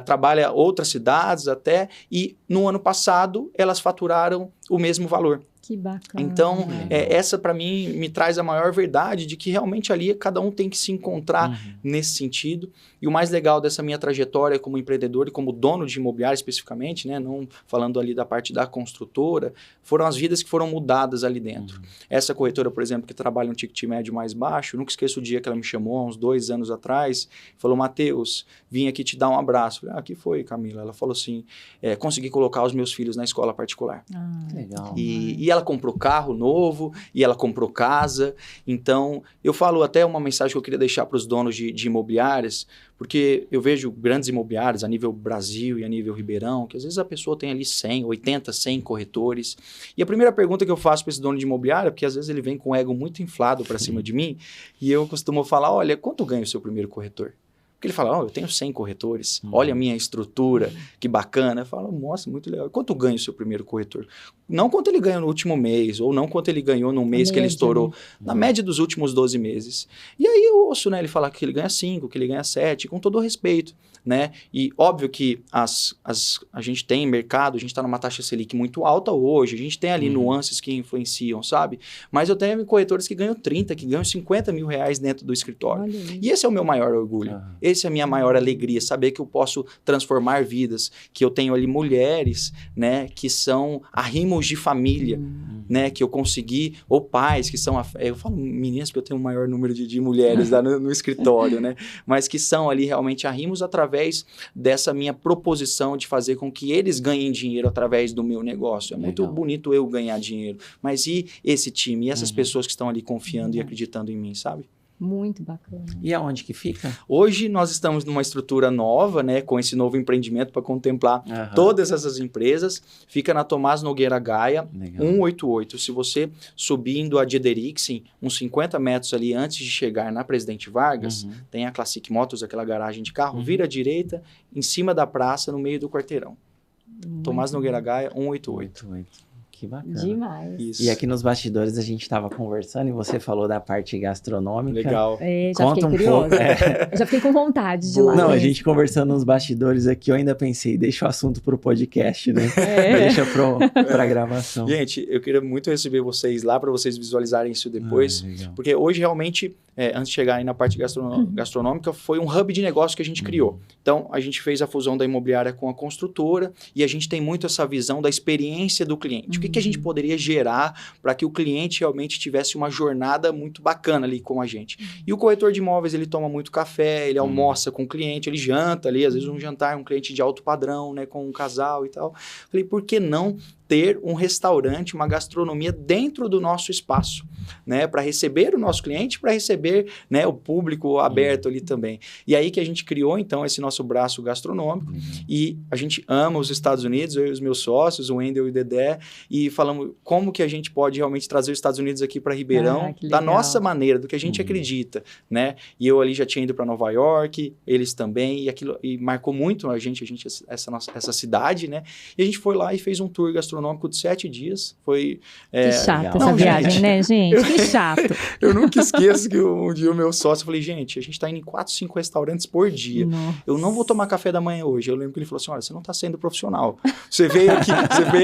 trabalha outras cidades até, e no ano passado elas faturaram o mesmo valor. Que bacana. Então, essa para mim me traz a maior verdade de que realmente ali cada um tem que se encontrar nesse sentido. E o mais legal dessa minha trajetória como empreendedor e como dono de imobiliário especificamente, né, não falando ali da parte da construtora, foram as vidas que foram mudadas ali dentro. Essa corretora, por exemplo, que trabalha um ticket médio mais baixo, nunca esqueço o dia que ela me chamou, há uns 2 anos atrás, falou, Matheus, vim aqui te dar um abraço. Eu falei, que foi, Camila? Ela falou assim, consegui colocar os meus filhos na escola particular. Legal. E ela comprou carro novo, e ela comprou casa. Então, eu falo até uma mensagem que eu queria deixar para os donos de imobiliárias, porque eu vejo grandes imobiliários a nível Brasil e a nível Ribeirão, que às vezes a pessoa tem ali 100, 80, 100 corretores. E a primeira pergunta que eu faço para esse dono de imobiliária, porque às vezes ele vem com o ego muito inflado para cima de mim, e eu costumo falar, olha, quanto ganha o seu primeiro corretor? Porque ele fala, eu tenho 100 corretores, olha a minha estrutura, que bacana. Eu falo, nossa, muito legal. Quanto ganha o seu primeiro corretor? Não quanto ele ganhou no último mês, ou não quanto ele ganhou no mês que ele estourou, na média dos últimos 12 meses. E aí eu ouço, né, ele falar que ele ganha 5, que ele ganha 7, com todo o respeito, né? E óbvio que a gente tem mercado, a gente está numa taxa Selic muito alta hoje, a gente tem ali nuances que influenciam, sabe? Mas eu tenho corretores que ganham 30, que ganham 50 mil reais dentro do escritório. E esse é o meu maior orgulho. Essa é a minha maior alegria, saber que eu posso transformar vidas, que eu tenho ali mulheres, né, que são arrimos de família, né, que eu consegui, ou pais que são, eu falo meninas porque eu tenho o maior número de mulheres lá no escritório, né, mas que são ali realmente arrimos através dessa minha proposição de fazer com que eles ganhem dinheiro através do meu negócio. É muito bonito eu ganhar dinheiro, mas e esse time, e essas pessoas que estão ali confiando e acreditando em mim, sabe? Muito bacana. E aonde que fica? Hoje nós estamos numa estrutura nova, né, com esse novo empreendimento para contemplar todas essas empresas. Fica na Tomás Nogueira Gaia, 188. Se você subindo a Diederiksen, uns 50 metros ali antes de chegar na Presidente Vargas, tem a Classic Motors, aquela garagem de carro, vira à direita, em cima da praça, no meio do quarteirão. Tomás Nogueira Gaia, 188. Que bacana. Demais. Isso. E aqui nos bastidores a gente estava conversando e você falou da parte gastronômica. Legal. Já Conta fiquei curiosa. Já fiquei com vontade de ir lá. Não, a gente conversando nos bastidores aqui, eu ainda pensei, deixa o assunto pro podcast, né? Deixa pra gravação. Gente, eu queria muito receber vocês lá para vocês visualizarem isso depois. Porque hoje realmente, antes de chegar aí na parte gastronômica, foi um hub de negócio que a gente criou. Então, a gente fez a fusão da imobiliária com a construtora e a gente tem muito essa visão da experiência do cliente. O que a gente poderia gerar para que o cliente realmente tivesse uma jornada muito bacana ali com a gente. E o corretor de imóveis, ele toma muito café, ele almoça com o cliente, ele janta ali, às vezes um jantar, um cliente de alto padrão, né, com um casal e tal. Falei, por que não ter um restaurante, uma gastronomia dentro do nosso espaço? né, para receber o nosso cliente, para receber, né, o público aberto ali também. E aí que a gente criou, então, esse nosso braço gastronômico, e a gente ama os Estados Unidos, eu e os meus sócios, o Wendel e o Dedé, e falamos como que a gente pode realmente trazer os Estados Unidos aqui para Ribeirão, da nossa maneira, do que a gente acredita, né? E eu ali já tinha ido para Nova York, eles também, e marcou muito a gente essa cidade, né? E a gente foi lá e fez um tour gastronômico de 7 dias. Foi... Que chato essa viagem, né, gente? Que chato. Eu nunca esqueço que um dia o meu sócio, eu falei, gente, a gente tá indo em 4, 5 restaurantes por dia. Nossa. Eu não vou tomar café da manhã hoje. Eu lembro que ele falou assim, olha, você não tá sendo profissional. Você veio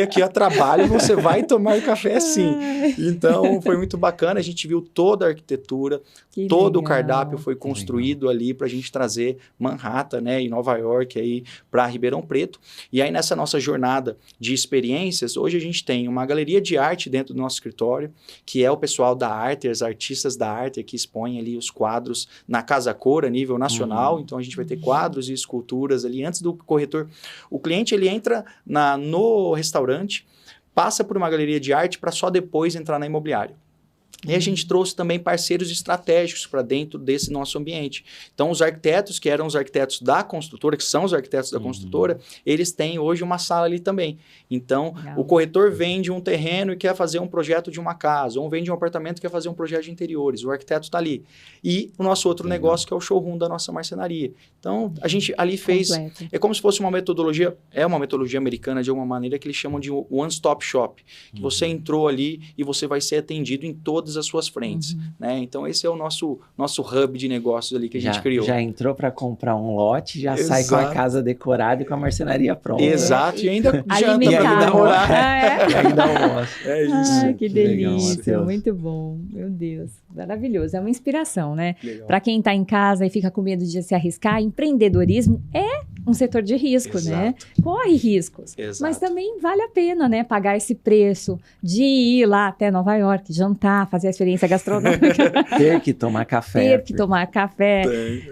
aqui a trabalho, você vai tomar café sim. Então, foi muito bacana. A gente viu toda a arquitetura, todo o cardápio foi construído ali pra gente trazer Manhattan, né, e Nova York aí para Ribeirão Preto. E aí, nessa nossa jornada de experiências, hoje a gente tem uma galeria de arte dentro do nosso escritório, que é o pessoal da arte, os artistas da arte que expõem ali os quadros na Casa Cor a nível nacional. Então, a gente vai ter quadros e esculturas ali antes do corretor. O cliente, ele entra no restaurante, passa por uma galeria de arte para só depois entrar na imobiliária. E a gente trouxe também parceiros estratégicos para dentro desse nosso ambiente. Então, os arquitetos, que eram os arquitetos da construtora, que são os arquitetos da construtora, eles têm hoje uma sala ali também. Então, o corretor vende um terreno e quer fazer um projeto de uma casa, ou vende um apartamento e quer fazer um projeto de interiores. O arquiteto está ali. E o nosso outro negócio, que é o showroom da nossa marcenaria. Então, a gente ali fez... É como se fosse uma metodologia... É uma metodologia americana, de alguma maneira, que eles chamam de one-stop shop. Que você entrou ali e você vai ser atendido em todas as suas frentes, né? Então, esse é o nosso hub de negócios ali que a gente criou. Já entrou para comprar um lote, já sai com a casa decorada e com a marcenaria pronta. Exato, e ainda janta para namorar. E ainda almoço. É isso. Ai, que delícia, legal, muito bom. Meu Deus, maravilhoso. É uma inspiração, né? Para quem está em casa e fica com medo de se arriscar, empreendedorismo é um setor de risco, né? Corre riscos. Mas também vale a pena, né? Pagar esse preço de ir lá até Nova York, jantar, fazer a experiência gastronômica. Ter que tomar café.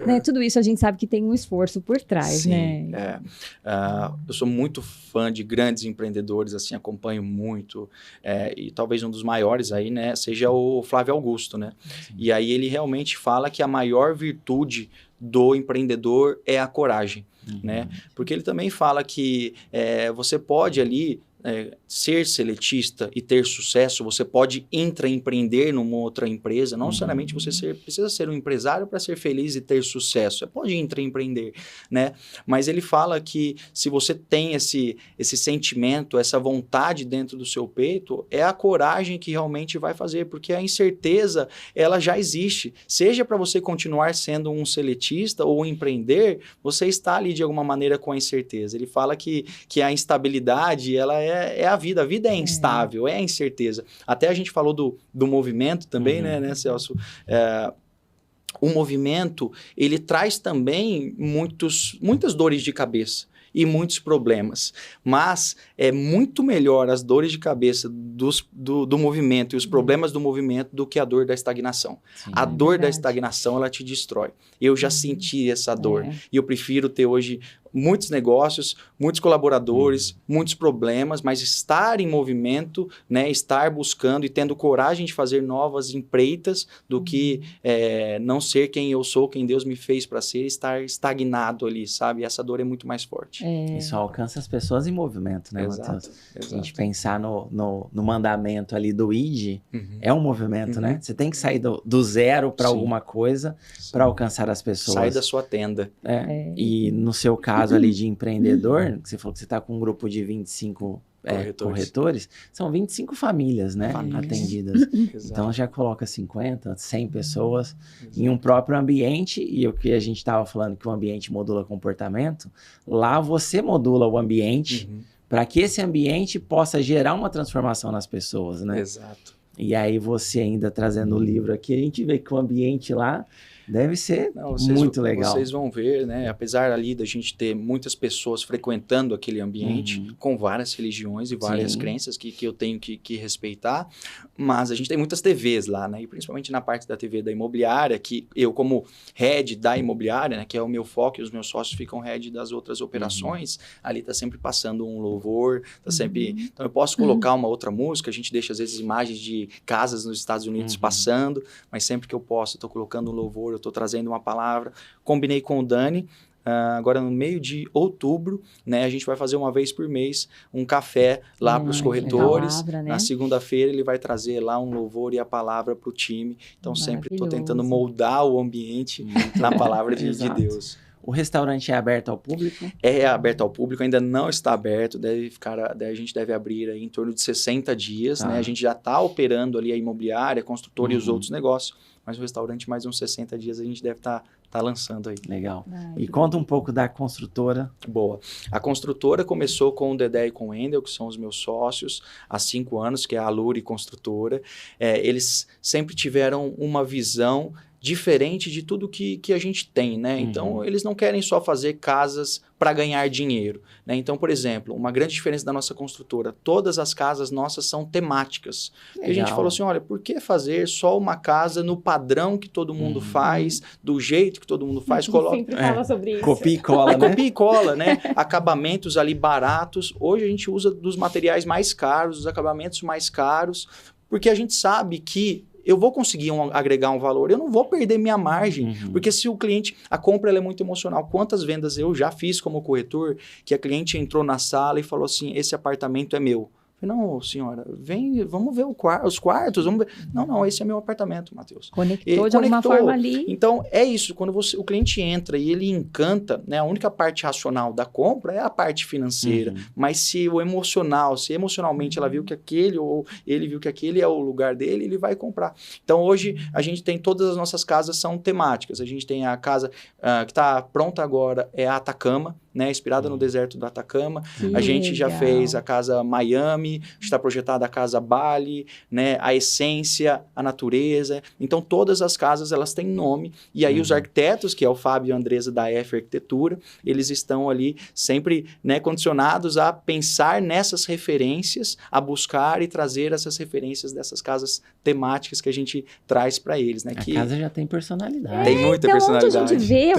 Né? Tudo isso a gente sabe que tem um esforço por trás, né? Eu sou muito fã de grandes empreendedores, assim, acompanho muito. E talvez um dos maiores aí, né? Seja o Flávio Augusto, né? Sim. E aí ele realmente fala que a maior virtude do empreendedor é a coragem, né? Porque ele também fala que você pode ali ser seletista e ter sucesso, você pode intraempreender numa outra empresa, não necessariamente você precisa ser um empresário para ser feliz e ter sucesso, você pode intraempreender, né? Mas ele fala que se você tem esse sentimento, essa vontade dentro do seu peito, é a coragem que realmente vai fazer, porque a incerteza, ela já existe, seja para você continuar sendo um seletista ou empreender, você está ali de alguma maneira com a incerteza. Ele fala que a instabilidade, ela é a vida é instável, é a incerteza. Até a gente falou do movimento também, né, Celso? O movimento, ele traz também muitas dores de cabeça e muitos problemas, mas é muito melhor as dores de cabeça do movimento e os problemas do movimento do que a dor da estagnação. Sim, a dor da estagnação, ela te destrói. Eu já senti essa dor e eu prefiro ter hoje muitos negócios, muitos colaboradores, muitos problemas, mas estar em movimento, né, estar buscando e tendo coragem de fazer novas empreitas do que não ser quem eu sou, quem Deus me fez para ser, estar estagnado ali, sabe? Essa dor é muito mais forte. Isso alcança as pessoas em movimento, né, Matheus? A gente pensar no mandamento ali do ID, é um movimento, né? Você tem que sair do zero para alguma coisa para alcançar as pessoas. Sai da sua tenda. E no seu caso ali de empreendedor, que você falou que você está com um grupo de 25 corretores, são 25 famílias, né, atendidas. Então já coloca 50, 100 pessoas em um próprio ambiente, e o que a gente estava falando, que o ambiente modula comportamento, lá você modula o ambiente para que esse ambiente possa gerar uma transformação nas pessoas, né? Exato. E aí você ainda trazendo o livro aqui, a gente vê que o ambiente lá Deve ser muito legal. Vocês vão ver, né? Apesar ali da gente ter muitas pessoas frequentando aquele ambiente, com várias religiões e várias crenças que eu tenho que respeitar, mas a gente tem muitas TVs lá, né? E principalmente na parte da TV da imobiliária, que eu como head da imobiliária, né? Que é o meu foco, e os meus sócios ficam head das outras operações, ali tá sempre passando um louvor, tá sempre... Então eu posso colocar uma outra música, a gente deixa às vezes imagens de casas nos Estados Unidos passando, mas sempre que eu posso, eu tô colocando um louvor, eu tô trazendo uma palavra. Combinei com o Dani, agora no meio de outubro, né, a gente vai fazer uma vez por mês um café lá para os corretores. Palavra, né? Na segunda-feira ele vai trazer lá um louvor e a palavra para o time. Então sempre estou tentando moldar o ambiente na palavra de Deus. O restaurante é aberto ao público? É aberto ao público, ainda não está aberto, a gente deve abrir aí em torno de 60 dias, né? A gente já está operando ali a imobiliária, a construtora e os outros negócios, mas o restaurante mais uns 60 dias a gente deve estar lançando aí. Legal. E conta um pouco da construtora. Boa. A construtora começou com o Dedé e com o Wendel, que são os meus sócios, há 5 anos, que é a Aluri Construtora. Eles sempre tiveram uma visão diferente de tudo que a gente tem, né? Então, eles não querem só fazer casas para ganhar dinheiro, né? Então, por exemplo, uma grande diferença da nossa construtora, todas as casas nossas são temáticas. E a gente falou assim, olha, por que fazer só uma casa no padrão que todo mundo faz, do jeito que todo mundo faz? Sempre fala sobre isso. Copia e cola, né? Copia e cola, né? Acabamentos ali baratos. Hoje a gente usa dos materiais mais caros, dos acabamentos mais caros, porque a gente sabe que eu vou conseguir agregar um valor, eu não vou perder minha margem, porque se o cliente, a compra ela é muito emocional. Quantas vendas eu já fiz como corretor, que a cliente entrou na sala e falou assim, esse apartamento é meu. Eu falei, não, senhora, vem, vamos ver os quartos, vamos ver. Não, esse é meu apartamento, Matheus. Conectou de alguma forma ali. Então, é isso, quando o cliente entra e ele encanta, né, a única parte racional da compra é a parte financeira, mas se emocionalmente ela viu que aquele, ou ele viu que aquele é o lugar dele, ele vai comprar. Então, hoje, a gente tem, todas as nossas casas são temáticas. A gente tem a casa que está pronta agora, é a Atacama, né, inspirada no deserto do Atacama. A gente já fez a casa Miami, está projetada a casa Bali, né, a essência, a natureza. Então, todas as casas, elas têm nome. E aí, os arquitetos, que é o Fábio e a Andresa da F Arquitetura, eles estão ali sempre, né, condicionados a pensar nessas referências, a buscar e trazer essas referências dessas casas temáticas que a gente traz para eles, né? A casa já tem personalidade. Tem muita então, personalidade. Onde a gente vê,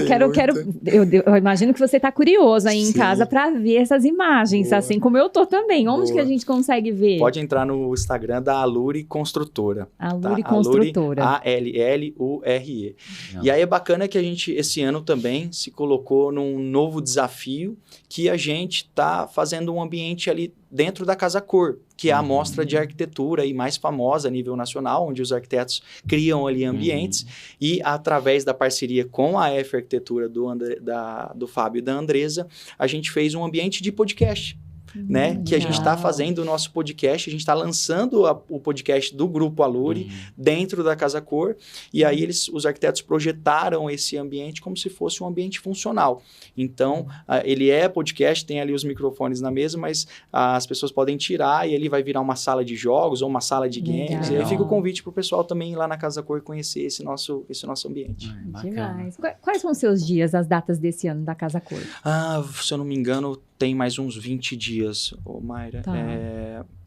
eu imagino que você está curioso aí em casa para ver essas imagens, assim como eu tô também. Onde que a gente consegue ver? Pode entrar no Instagram da Aluri Construtora. Aluri Construtora. Allure. E aí é bacana que a gente, esse ano também, se colocou num novo desafio, que a gente está fazendo um ambiente ali dentro da Casa Cor, que é a mostra de arquitetura e mais famosa a nível nacional, onde os arquitetos criam ali ambientes, e através da parceria com a F Arquitetura do Fábio e da Andresa, a gente fez um ambiente de podcast. Né? Que a gente está fazendo o nosso podcast, a gente está lançando o podcast do Grupo Aluri dentro da Casa Cor, e aí os arquitetos projetaram esse ambiente como se fosse um ambiente funcional. Então, ele é podcast, tem ali os microfones na mesa, mas as pessoas podem tirar e ele vai virar uma sala de jogos ou uma sala de games. E aí fica o convite para o pessoal também ir lá na Casa Cor conhecer esse nosso ambiente. Demais. Quais são os seus dias, as datas desse ano da Casa Cor? Se eu não me engano, tem mais uns 20 dias, Mayra. Tá.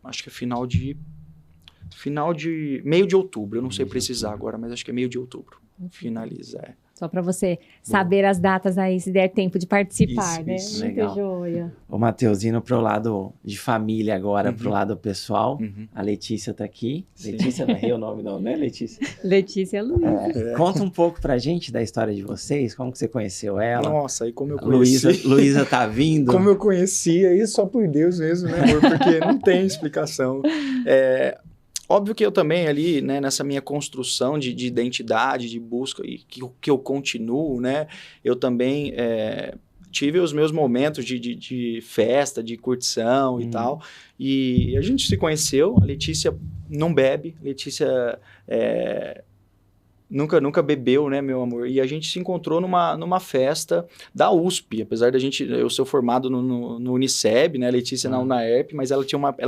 Acho que é meio de outubro. Eu não sei precisar agora, mas acho que é meio de outubro. Finaliza. Só para você saber as datas aí, se der tempo de participar, né? Isso. Muito Legal. joia. Ô, Matheus, indo pro lado de família agora, pro lado pessoal, a Letícia tá aqui. Sim. Letícia, não errei o nome não, né, Letícia? Letícia Luiz. Conta um pouco pra gente da história de vocês, como que você conheceu ela. Nossa, aí como eu conheci. Luísa tá vindo. Como eu conheci, aí só por Deus mesmo, né, amor? Porque não tem explicação. Óbvio que eu também ali, né, nessa minha construção de identidade, de busca, e que eu continuo, né, eu também tive os meus momentos de festa, de curtição e tal, e a gente se conheceu, a Letícia não bebe, Letícia nunca bebeu, né, meu amor? E a gente se encontrou numa festa da USP, apesar da gente, eu sou formado no Uniceb, né, Letícia na UNAERP, mas ela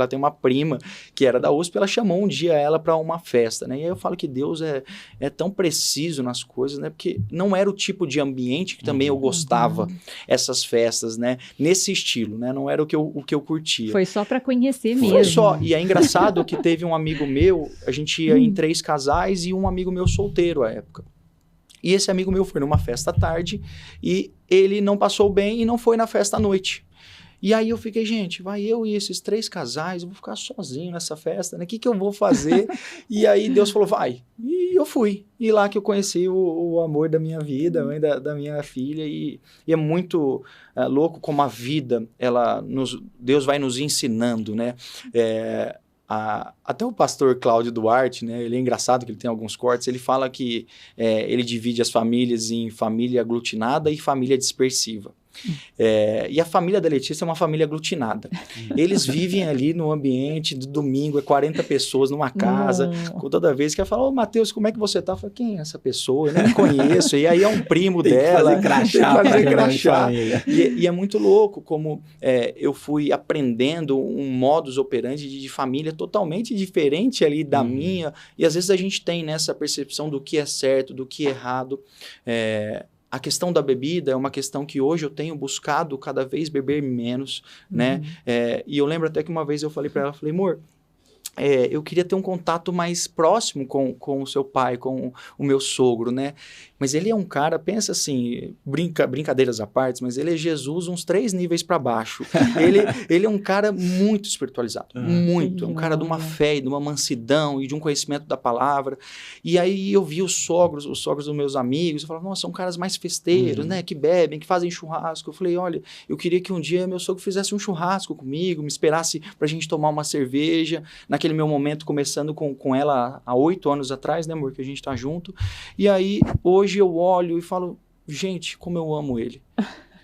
tem uma prima que era da USP, ela chamou um dia ela para uma festa, né? E aí eu falo que Deus é tão preciso nas coisas, né? Porque não era o tipo de ambiente que também eu gostava, essas festas, né? Nesse estilo, né? Não era o que eu curtia. Foi só para conhecer mesmo. Foi só. E é engraçado que teve um amigo meu, a gente ia em 3 casais e um amigo meu solteiro à época. E esse amigo meu foi numa festa à tarde e ele não passou bem e não foi na festa à noite. E aí eu fiquei, gente, vai eu e esses 3 casais, eu vou ficar sozinho nessa festa, né? O que eu vou fazer? E aí Deus falou, vai. E eu fui. E lá que eu conheci o amor da minha vida, a mãe da minha filha. E é muito louco como a vida, Deus vai nos ensinando, né? Até o pastor Cláudio Duarte, né, ele é engraçado que ele tem alguns cortes, ele fala que ele divide as famílias em família aglutinada e família dispersiva. E a família da Letícia é uma família aglutinada. Eles vivem ali no ambiente do domingo, 40 pessoas numa casa, toda vez que ela fala, ô Matheus, como é que você tá? Eu falo, quem é essa pessoa? Eu nem conheço. E aí é um primo dela. Tem que fazer crachá. E é muito louco como eu fui aprendendo um modus operandi de família totalmente diferente ali da minha. E às vezes a gente tem nessa percepção do que é certo, do que é errado. A questão da bebida é uma questão que hoje eu tenho buscado cada vez beber menos, né? E eu lembro até que uma vez eu falei para ela, falei, amor, eu queria ter um contato mais próximo com o seu pai, com o meu sogro, né? Mas ele é um cara, pensa assim, brincadeiras à parte, mas ele é Jesus uns 3 níveis para baixo. Ele é um cara muito espiritualizado, muito. É um cara de uma fé, de uma mansidão e de um conhecimento da palavra. E aí eu vi os sogros dos meus amigos, eu falava, nossa, são caras mais festeiros, né? Que bebem, que fazem churrasco. Eu falei, olha, eu queria que um dia meu sogro fizesse um churrasco comigo, me esperasse pra gente tomar uma cerveja. Naquele meu momento, começando com ela há 8 anos atrás, né, amor, que a gente tá junto. E aí, hoje eu olho e falo, gente, como eu amo ele.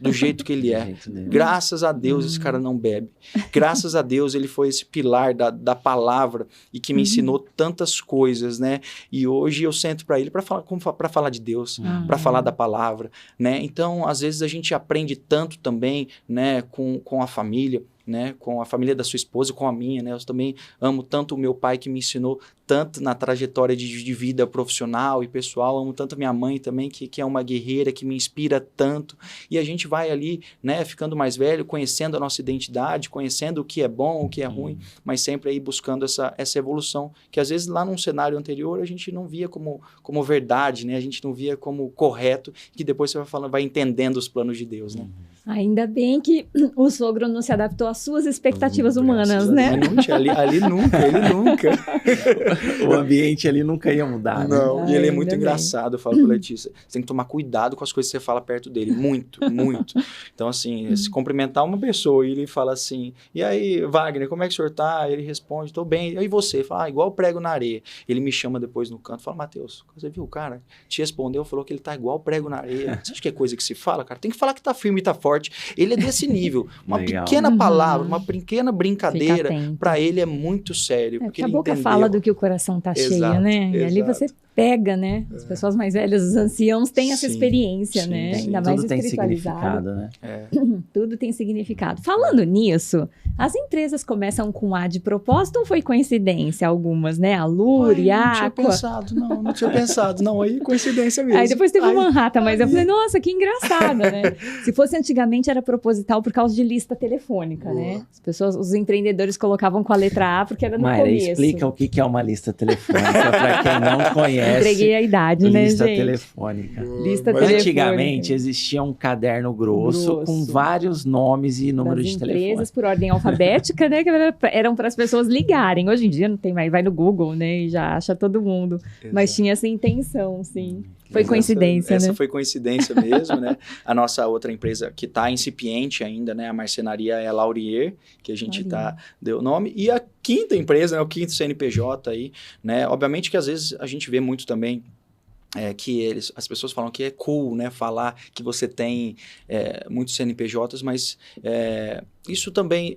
Do jeito que ele é. Graças a Deus esse cara não bebe. Graças a Deus ele foi esse pilar da palavra e que me ensinou tantas coisas, né? E hoje eu sento para ele para falar de Deus, para falar da palavra, né? Então, às vezes a gente aprende tanto também, né, com a família, né, com a família da sua esposa, com a minha, né, eu também amo tanto o meu pai que me ensinou tanto na trajetória de vida profissional e pessoal, amo tanto a minha mãe também, que é uma guerreira, que me inspira tanto, e a gente vai ali, né, ficando mais velho, conhecendo a nossa identidade, conhecendo o que é bom, o que é ruim, mas sempre aí buscando essa evolução, que às vezes lá num cenário anterior a gente não via como verdade, né, a gente não via como correto, que depois você vai entendendo os planos de Deus, né. Ainda bem que o sogro não se adaptou às suas expectativas humanas, né? Ali nunca, ele nunca. O ambiente ali nunca ia mudar, né? Não, e ele é muito engraçado, eu falo pra Letícia, você tem que tomar cuidado com as coisas que você fala perto dele, muito, muito. Então, assim, se cumprimentar uma pessoa e ele fala assim, e aí, Wagner, como é que o senhor tá? Ele responde, tô bem. E aí você? Fala, igual prego na areia. Ele me chama depois no canto, fala, Matheus, você viu o cara? Te respondeu, falou que ele tá igual prego na areia. Você acha que é coisa que se fala, cara? Tem que falar que tá firme e tá forte. Ele é desse nível. Uma pequena palavra, uma pequena brincadeira, para ele é muito sério. Porque a boca fala do que o coração tá cheio, né? E ali você pega, né? As pessoas mais velhas, os anciãos têm essa experiência, né? Ainda mais tudo tem significado, né? Tudo tem significado. Falando nisso, as empresas começam com A de propósito ou foi coincidência algumas, né? A Lure, a Aqua. Não tinha pensado. Não, aí coincidência mesmo. Aí depois teve o Manhattan, mas eu falei, nossa, que engraçado, né? Se fosse antigamente era proposital por causa de lista telefônica, né? As pessoas, os empreendedores colocavam com a letra A porque era no começo. Explica o que é uma lista telefônica para quem não conhece. Entreguei a idade, né, lista gente? Telefônica. Lista telefônica. Antigamente existia um caderno grosso com vários nomes e números de telefone. Empresas por ordem alfabética, né? Que eram para as pessoas ligarem. Hoje em dia não tem mais, vai no Google, né? E já acha todo mundo. Exato. Mas tinha essa intenção, sim. Foi coincidência, né? Essa foi coincidência mesmo, né? A nossa outra empresa que está incipiente ainda, né? A marcenaria é a Laurier, que a gente deu o nome. E a quinta empresa, né? O quinto CNPJ aí, né? Obviamente que às vezes a gente vê muito também que as pessoas falam que é cool, né? Falar que você tem muitos CNPJs, mas isso também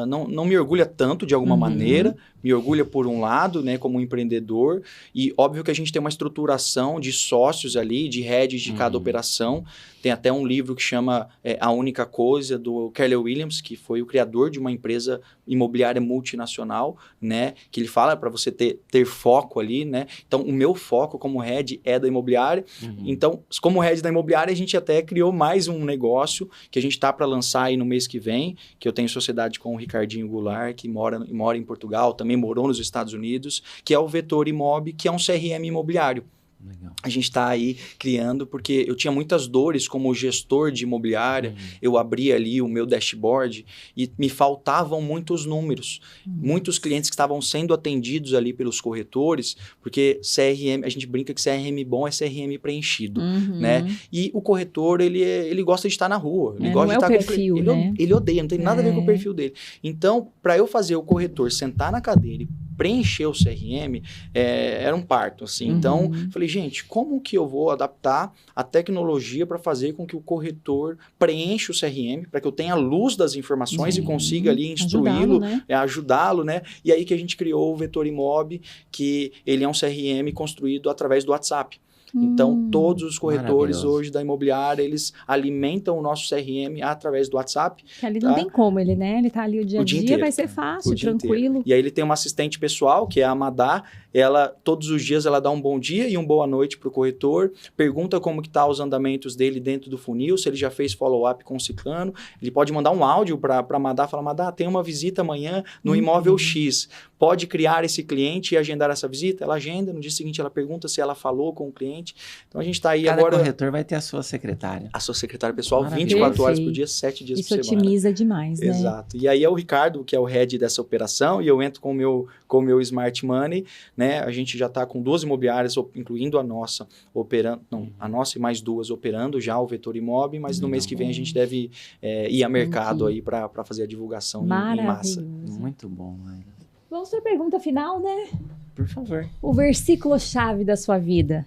não me orgulha tanto de alguma maneira, me orgulha por um lado, né, como um empreendedor, e óbvio que a gente tem uma estruturação de sócios ali, de heads de cada operação. Tem até um livro que chama A Única Coisa, do Keller Williams, que foi o criador de uma empresa imobiliária multinacional, né, que ele fala para você ter foco ali, né. Então, o meu foco como head é da imobiliária. Então, como head da imobiliária, a gente até criou mais um negócio que a gente está para lançar aí no mês que vem, que eu tenho sociedade com o Ricardinho Goulart, que mora em Portugal, também morou nos Estados Unidos, que é o Vetor Imob, que é um CRM imobiliário. Legal. A gente está aí criando, porque eu tinha muitas dores como gestor de imobiliária, eu abri ali o meu dashboard e me faltavam muitos números. Muitos clientes que estavam sendo atendidos ali pelos corretores, porque CRM, a gente brinca que CRM bom é CRM preenchido, né? E o corretor, ele gosta de estar na rua, ele gosta de estar perfil, com né? Ele odeia, não tem nada a ver com o perfil dele. Então, para eu fazer o corretor sentar na cadeira e preencher o CRM, era um parto, assim. Então, falei, gente, como que eu vou adaptar a tecnologia para fazer com que o corretor preencha o CRM, para que eu tenha a luz das informações e consiga ali instruí-lo, ajudá-lo, né? E aí que a gente criou o Vetor Imob, que ele é um CRM construído através do WhatsApp. Então, todos os corretores hoje da imobiliária, eles alimentam o nosso CRM através do WhatsApp. Que ali não tem como ele, né? Ele tá ali o dia a dia inteiro, vai ser fácil, tranquilo. E aí ele tem uma assistente pessoal, que é a Amadá. Ela, todos os dias, ela dá um bom dia e uma boa noite para o corretor, pergunta como que tá os andamentos dele dentro do funil, se ele já fez follow-up com o ciclano. Ele pode mandar um áudio para a Amadá, falar, Amadá, tem uma visita amanhã no imóvel X. Pode criar esse cliente e agendar essa visita? Ela agenda, no dia seguinte ela pergunta se ela falou com o cliente. Então a gente está aí Cada agora... Cada corretor vai ter a sua secretária. A sua secretária pessoal, 24 horas por dia, 7 dias por semana. Isso otimiza demais, né? Exato. E aí é o Ricardo, que é o head dessa operação, e eu entro com o meu Smart Money, né? A gente já está com 2 imobiliárias, incluindo a nossa, operando... Não, a nossa e mais 2 operando já o Vetor Imob, mas no mês que vem a gente deve ir a mercado aí para fazer a divulgação em massa. Muito bom, Mayra. Vamos para a pergunta final, né? Por favor. O versículo-chave da sua vida.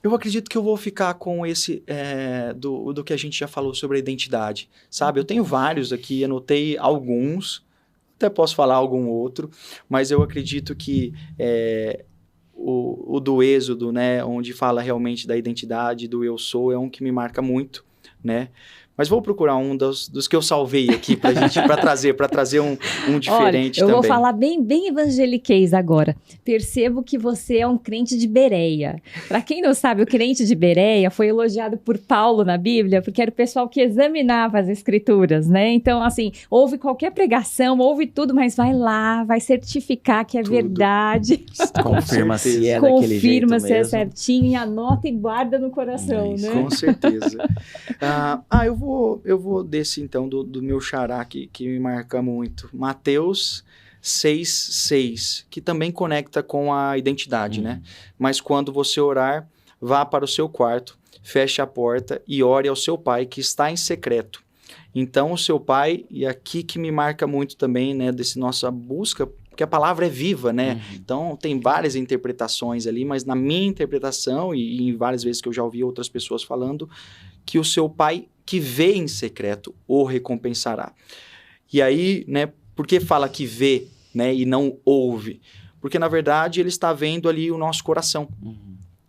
Eu acredito que eu vou ficar com esse do que a gente já falou sobre a identidade, sabe? Eu tenho vários aqui, anotei alguns, até posso falar algum outro, mas eu acredito que o do Êxodo, né, onde fala realmente da identidade, do eu sou, é um que me marca muito, né? Mas vou procurar um dos que eu salvei aqui para trazer um diferente. Olha, eu vou falar bem evangeliquez agora. Percebo que você é um crente de Bereia. Para quem não sabe, o crente de Bereia foi elogiado por Paulo na Bíblia, porque era o pessoal que examinava as escrituras, né? Então, assim, ouve qualquer pregação, ouve tudo, mas vai lá, vai certificar que é tudo. Verdade. Confirma se é daquele jeito mesmo. Confirma se é certinho e anota e guarda no coração, né? Com certeza. Eu vou desse, então, do meu xará que me marca muito. Mateus 6:6, que também conecta com a identidade, né? Mas quando você orar, vá para o seu quarto, feche a porta e ore ao seu pai que está em secreto. Então, o seu pai, e aqui que me marca muito também, né, desse nossa busca, porque a palavra é viva, né? Então, tem várias interpretações ali, mas na minha interpretação, e em várias vezes que eu já ouvi outras pessoas falando, que o seu pai que vê em secreto o recompensará. E aí, né, por que fala que vê, né, e não ouve? Porque, na verdade, ele está vendo ali o nosso coração.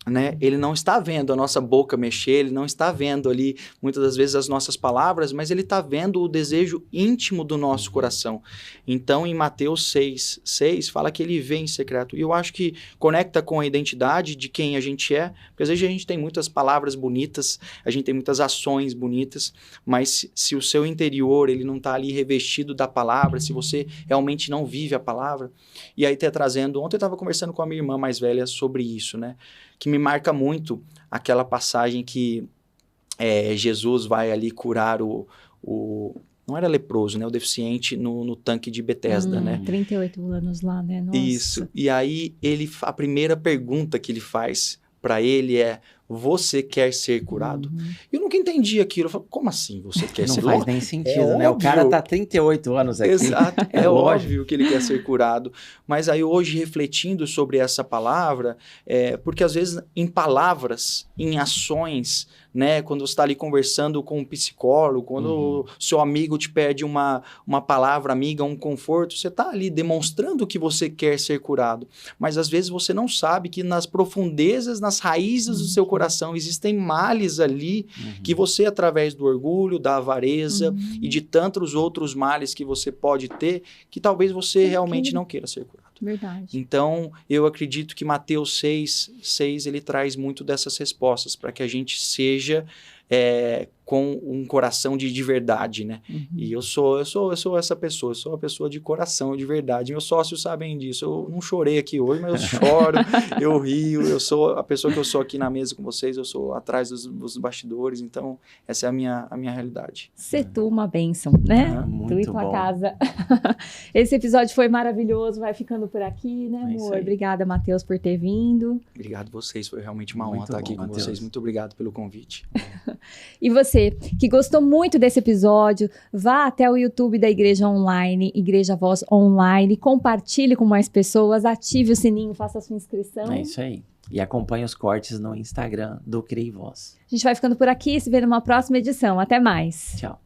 Né? Ele não está vendo a nossa boca mexer, ele não está vendo ali, muitas das vezes, as nossas palavras, mas ele está vendo o desejo íntimo do nosso coração. Então, em Mateus 6:6, fala que ele vê em secreto. E eu acho que conecta com a identidade de quem a gente é, porque às vezes a gente tem muitas palavras bonitas, a gente tem muitas ações bonitas, mas se o seu interior ele não está ali revestido da palavra, se você realmente não vive a palavra, e aí até trazendo, ontem eu estava conversando com a minha irmã mais velha sobre isso, né? Que me marca muito aquela passagem que Jesus vai ali curar não era leproso, né? O deficiente no tanque de Betesda, né? 38 anos lá, né? Nossa. Isso. E aí, a primeira pergunta que ele faz para ele é, você quer ser curado? Eu nunca entendi aquilo. Eu falei, como assim você quer ser curado? Não faz nem sentido, né? Óbvio. O cara tá 38 anos aqui. Exato, é óbvio que ele quer ser curado. Mas aí hoje, refletindo sobre essa palavra, porque às vezes em palavras, em ações, né? Quando você está ali conversando com um psicólogo, quando o seu amigo te pede uma palavra amiga, um conforto, você está ali demonstrando que você quer ser curado. Mas às vezes você não sabe que nas profundezas, nas raízes do seu coração, existem males ali que você, através do orgulho, da avareza e de tantos outros males que você pode ter, que talvez você realmente não queira ser curado. Verdade. Então, eu acredito que Mateus 6, ele traz muito dessas respostas para que a gente seja com um coração de verdade, né? E eu sou essa pessoa, eu sou uma pessoa de coração, de verdade. Meus sócios sabem disso. Eu não chorei aqui hoje, mas eu choro, eu rio, eu sou a pessoa que eu sou aqui na mesa com vocês, eu sou atrás dos bastidores, então essa é a minha realidade. Ser tu uma bênção, né? Tu e tua casa. Esse episódio foi maravilhoso, vai ficando por aqui, né, amor? Obrigada, Matheus, por ter vindo. Obrigado a vocês, foi realmente uma honra estar aqui com vocês. Muito obrigado pelo convite. E você, que gostou muito desse episódio, vá até o YouTube da Igreja Online, Igreja Voz Online, compartilhe com mais pessoas, ative o sininho, faça a sua inscrição. É isso aí. E acompanhe os cortes no Instagram do CRI Voz. A gente vai ficando por aqui, se vê numa próxima edição. Até mais. Tchau.